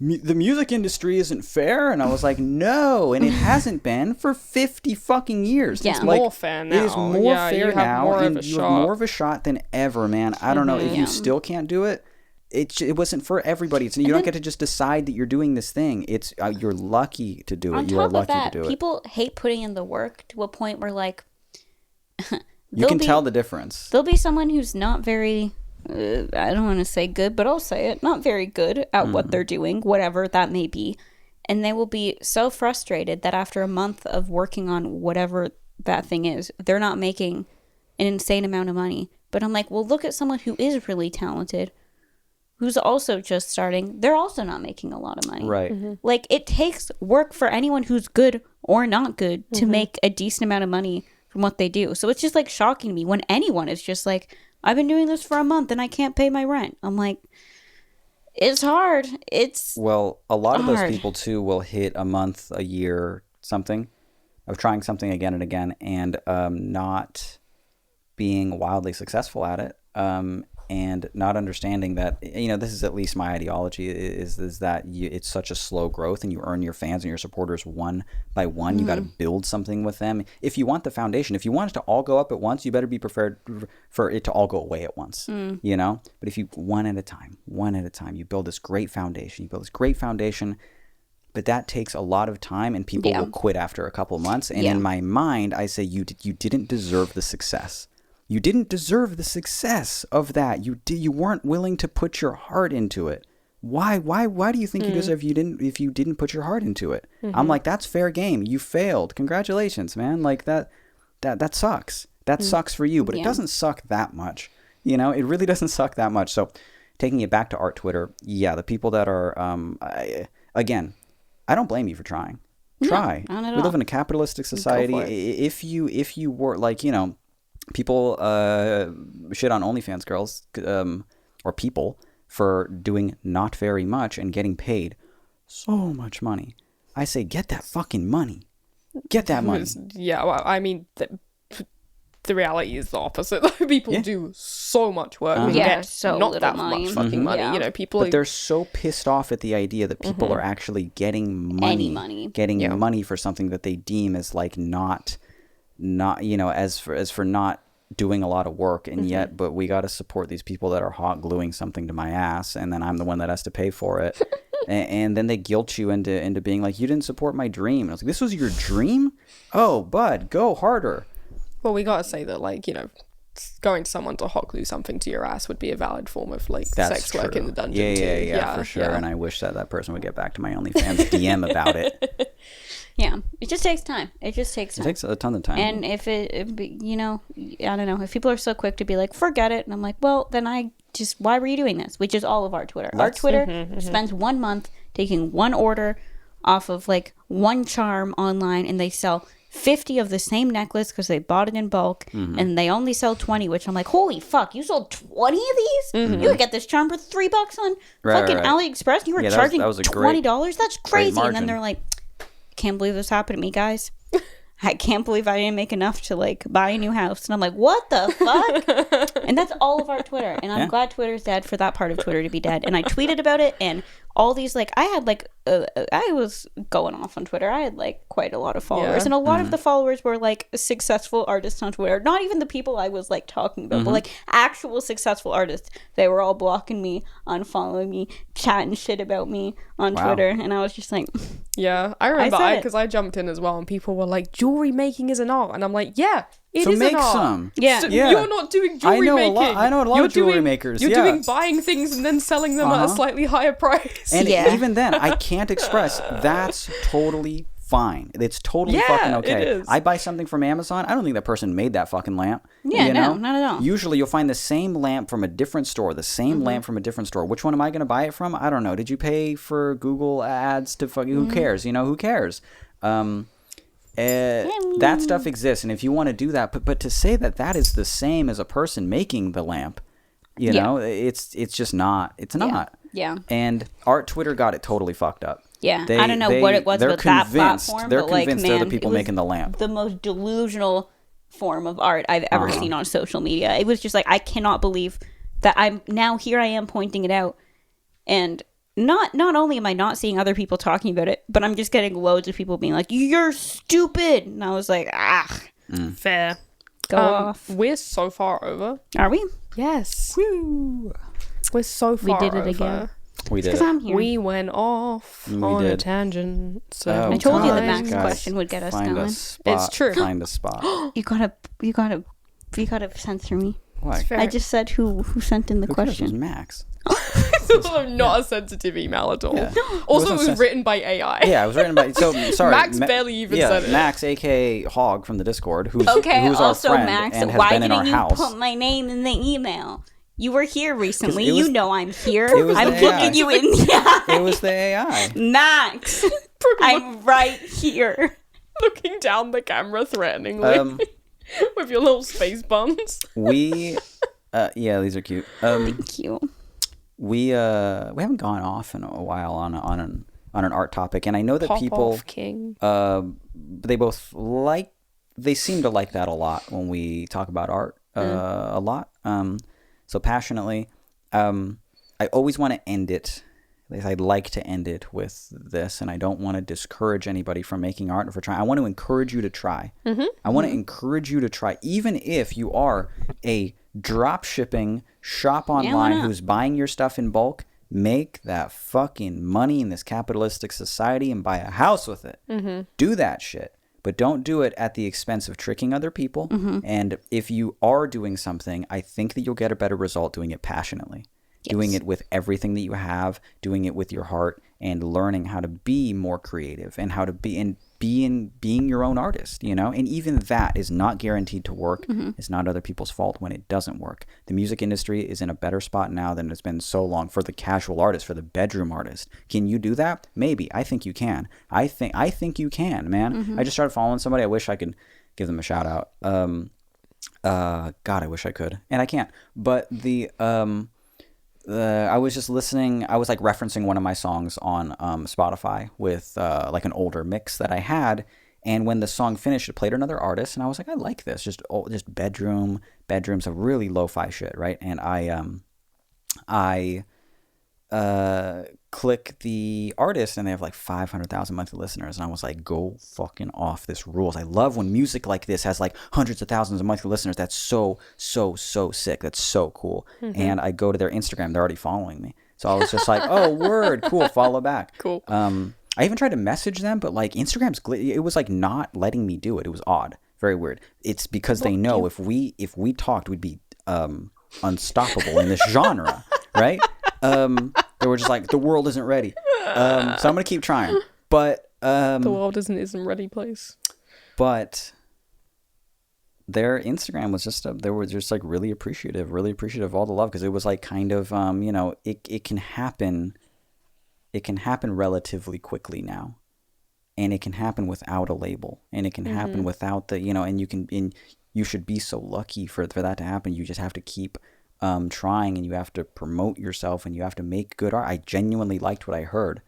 the music industry isn't fair. And I was like, no, and it hasn't been for 50 fucking years. Yeah. It's more fair now. It is more fair now, and you have more of a shot than ever, man. I don't know if you still can't do it. It wasn't for everybody. You don't get to just decide that you're doing this thing. It's you're lucky to do it. You are lucky to do it. People hate putting in the work to a point where like you can tell the difference. There'll be someone who's not very I don't want to say good, but I'll say it, not very good at what they're doing, whatever that may be. And they will be so frustrated that after a month of working on whatever that thing is, they're not making an insane amount of money. But I'm like, well, look at someone who is really talented, who's also just starting. They're also not making a lot of money. Right. Like, it takes work for anyone who's good or not good to make a decent amount of money from what they do. So it's just like shocking to me when anyone is just like, I've been doing this for a month and I can't pay my rent. I'm like, it's hard. Well, a lot of those people too will hit a month, a year, something of trying something again and again and not being wildly successful at it. And not understanding that, this is at least my ideology, is that it's such a slow growth and you earn your fans and your supporters one by one. You got to build something with them. If you want the foundation, if you want it to all go up at once, you better be prepared for it to all go away at once, But if you one at a time, you build this great foundation, but that takes a lot of time and people will quit after a couple months. And in my mind, I say you didn't deserve the success. You didn't deserve the success of that. You weren't willing to put your heart into it. Why do you think you deserve if you didn't put your heart into it? I'm like, that's fair game. You failed. Congratulations, man. Like that sucks. That sucks for you, but it doesn't suck that much. It really doesn't suck that much. So taking it back to art Twitter, the people that are again, I don't blame you for trying. Try. No, not at We live all. in a capitalistic society. If you were like, people shit on OnlyFans girls or people for doing not very much and getting paid so much money. I say, get that fucking money. Get that money. Yeah, well, I mean, the reality is the opposite. People do so much work and get so not little that money. much fucking money. Yeah. People. But they're so pissed off at the idea that people are actually getting money. Any money. Getting money for something that they deem as like not as for not doing a lot of work, and yet, but we got to support these people that are hot gluing something to my ass, and then I'm the one that has to pay for it. and then they guilt you into being like, you didn't support my dream. And I was like, this was your dream? Oh, bud, go harder. Well, we gotta say that, like, going to someone to hot glue something to your ass would be a valid form of like sex work in the dungeon too. Yeah, for sure. And I wish that person would get back to my OnlyFans DM about it. Yeah, it just takes time. It takes a ton of time. And if I don't know, if people are so quick to be like, forget it, and I'm like, well, then why were you doing this? Which is all of our Twitter. Our Twitter spends 1 month taking one order off of like one charm online, and they sell 50 of the same necklace because they bought it in bulk, and they only sell 20, which I'm like, holy fuck, you sold 20 of these? You could get this charm for $3 on fucking AliExpress. You were charging $20? That's crazy. And then they're like, can't believe this happened to me, guys. I can't believe I didn't make enough to like buy a new house. And I'm like, what the fuck? And that's all of our Twitter. And I'm glad Twitter's dead for that part of Twitter to be dead. And I tweeted about it, and all these, like, I had like I was going off on Twitter. I had like quite a lot of followers, and a lot of the followers were like successful artists on Twitter. Not even the people I was like talking about, but like actual successful artists. They were all blocking me, unfollowing me, chatting shit about me on Twitter, and I was just like, yeah, I remember because I jumped in as well, and people were like, jewelry making is an art, and I'm like, yeah. It is make an art. some. Yeah. You're not doing jewelry making. I know a lot of jewelry makers. You're doing buying things and then selling them at a slightly higher price. And even then, I can't express. That's totally fine. It's totally Yeah, fucking okay. it is. I buy something from Amazon. I don't think that person made that fucking lamp. Yeah, you no, know? not at all. Usually you'll find the same lamp from a different store, the same lamp from a different store. Which one am I going to buy it from? I don't know. Did you pay for Google ads to fucking, who cares? You know, who cares? That stuff exists. And if you want to do that, but to say that that is the same as a person making the lamp, you know, it's just not. It's not. Yeah. And Art Twitter got it totally fucked up. Yeah, I don't know what it was they're about that convinced- platform, They're but like, convinced man, they're the people it was making the lamp. the most delusional form of art I've ever seen on social media. It was just like, I cannot believe that here I am pointing it out, and not only am I not seeing other people talking about it, but I'm just getting loads of people being like, "You're stupid," and I was like, Fair. go off. We're so far over. Are we? Yes. We're so We far did it over. again. We did Because it. I'm here. We went off on a did. tangent. So Oh, I told you that guys, Mac's question would get us find going. A spot, It's true. Find a spot. You gotta censor me. Why? fair. I just said who sent in the Who cares? It was question. Max. This is not a sensitive email at all. Yeah. Also, wasn't it was sens- written by AI. Yeah, it was written by. So sorry, Max barely even said it. Max, aka Hog from the Discord, who's Okay, who's also our friend Max, and has why been in our didn't you house. put my name in the email? You were here recently. it was- You know I'm here. it was I'm the looking AI. you in the eye. It was the AI. Max, I'm right here. Looking down the camera threateningly with your little space buns. We, yeah, these are cute. Thank you. We haven't gone off in a while on an art topic, and I know that Pop people off, King. they both they seem to like that a lot when we talk about art a lot, so passionately. I always want to end it. I'd like to end it with this, and I don't want to discourage anybody from making art or for trying. I want to encourage you to try. I want to encourage you to try, even if you are a drop shipping shop why online not? who's buying your stuff in bulk. Make that fucking money in this capitalistic society and buy a house with it. Do that shit. But don't do it at the expense of tricking other people. And if you are doing something, I think that you'll get a better result doing it passionately. Doing it with everything that you have, doing it with your heart, and learning how to be more creative and how to being your own artist, you know? And even that is not guaranteed to work. It's not other people's fault when it doesn't work. The music industry is in a better spot now than it's been so long for the casual artist, for the bedroom artist. Can you do that? Maybe. I think you can. I think you can, man. I just started following somebody. I wish I could give them a shout out. God, I wish I could. And I can't. But I was just listening. I was like referencing one of my songs on Spotify with like an older mix that I had. And when the song finished, it played another artist, and I was like, I like this. Just bedrooms of really lo-fi shit, right? And I click the artist, and they have like 500,000 monthly listeners, and I was like, go fucking off. This rules. I love when music like this has like hundreds of thousands of monthly listeners. That's so sick. That's so cool. And I go to their Instagram. They're already following me, so I was just like, oh, word, cool, follow back. Cool. I even tried to message them, but like Instagram's it was like not letting me do it. It was odd, very weird. It's because they know if we talked, we'd be unstoppable in this genre, right? They were just like, the world isn't ready. So I'm gonna keep trying, but The world isn't ready place. but their Instagram was just they were just like really appreciative of all the love, because it was like kind of you know, it can happen relatively quickly now, and it can happen without a label, and it can happen without the, you know, and you should be so lucky for that to happen. You just have to keep trying, and you have to promote yourself, and you have to make good art. I genuinely liked what I heard.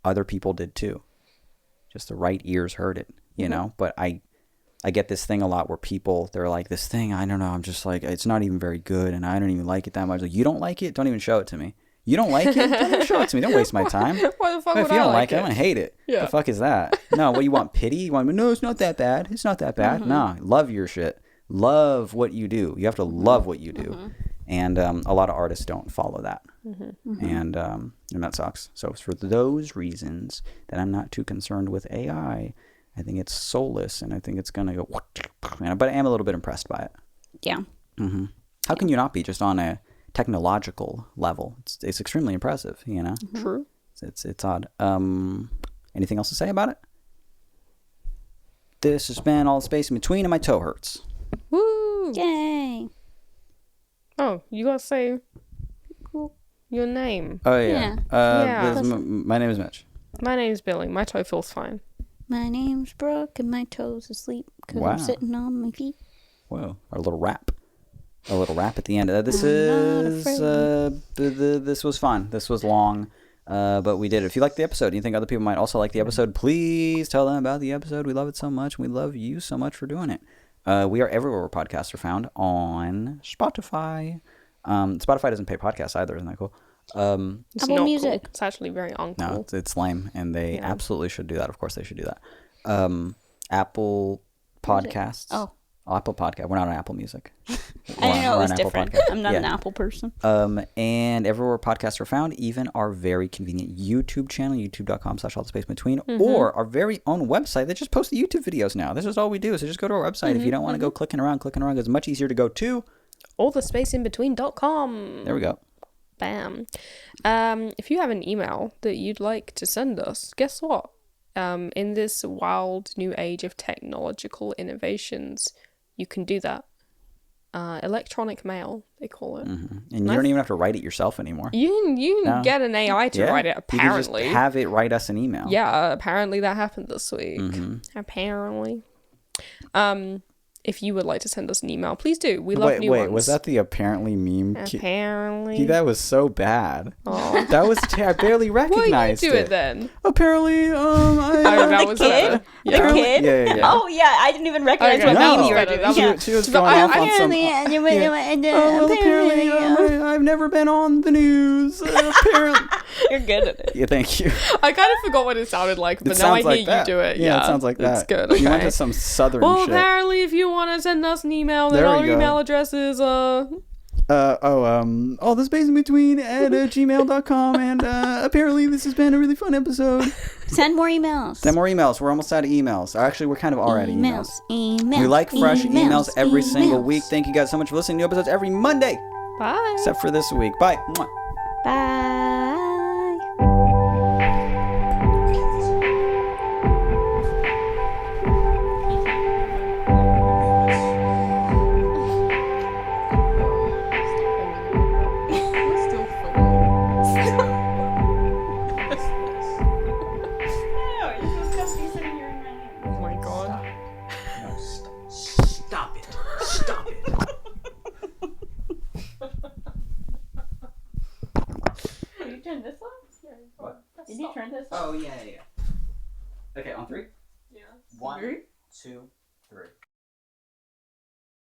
Other people did too. Just the right ears heard it, you know. But I get this thing a lot where people, they're like, this thing, I don't know, I'm just like, it's not even very good, and I don't even like it that much. Like, you don't like it? Don't even show it to me. You don't like it? Don't even show it to me. Don't waste my time. Why the fuck If would you I don't like like it, I'm gonna hate it. Yeah. The fuck is that? No, what, you want pity? You want, no, it's not that bad. It's not that bad. No, love your shit. Love what you do. You have to love what you do. And a lot of artists don't follow that. And that sucks. So for those reasons that I'm not too concerned with AI, I think it's soulless, and I think it's gonna go, but I am a little bit impressed by it. Yeah. How can you not be, just on a technological level? It's extremely impressive, you know. True. It's odd. Anything else to say about it? This has been All the Space in Between, and my toe hurts. Woo! Yay. Oh, you gotta say your name. Oh, yeah. Yeah. My name is Mitch. My name's Billy. My toe feels fine. My name's Brooke and my toes asleep because Wow. I'm sitting on my feet. Whoa, our little rap. A little rap at the end. This was fun. This was long, but we did it. If you like the episode and you think other people might also like the episode, please tell them about the episode. We love it so much. We love you so much for doing it. We are everywhere where podcasts are found on Spotify. Spotify doesn't pay podcasts either. Isn't that cool? It's Apple not Music. Cool. It's actually very uncool. No, it's lame, and they absolutely should do that. Of course, they should do that. Apple Podcasts. Oh. Apple Podcast. We're not on Apple Music. I didn't know it We're was on Apple different. Podcast. I'm not an Yeah. Apple person. And everywhere podcasts are found, even our very convenient YouTube channel, youtube.com/allthespaceBetween, or our very own website that just posts the YouTube videos now. This is all we do. So just go to our website. If you don't want to go clicking around, it's much easier to go to. allthespaceinbetween.com. There we go. Bam. If you have an email that you'd like to send us, guess what? In this wild new age of technological innovations, you can do that. Electronic mail, they call it. And you don't even have to write it yourself anymore. You can get an AI to write it, apparently. You can just have it write us an email. Yeah, apparently that happened this week. Apparently. If you would like to send us an email, please do. We love new ones. Was that the apparently meme? Apparently. That was so bad. That was I barely recognized Well, you do it then. Apparently, Oh, that was better. The kid? Yeah. Oh, yeah. I didn't even recognize what No. meme you were That doing. was Yeah. She was going off on some... apparently, I've never been on the news. Apparently. You're good at it. Yeah, thank you. I kind of forgot what it sounded like, but now I hear you do it. Yeah, it sounds like that. It's good. Okay. You went to some southern well, shit. apparently, if you want to send us an email, then There we our go. email address is all the space in between at gmail.com, and apparently this has been a really fun episode. Send more emails. Send more emails. We're almost out of emails. Actually, we're kind of already emails. Emails. We like fresh emails every single emails. week. Thank you guys so much for listening to episodes every Monday, bye. except for this week. Bye. Mwah. Bye. Oh my god. Stop it. Stop it. Did you turn this on? What? Did you turn this on? Oh, yeah. Okay, on 3? Yeah. 1, 2, 3.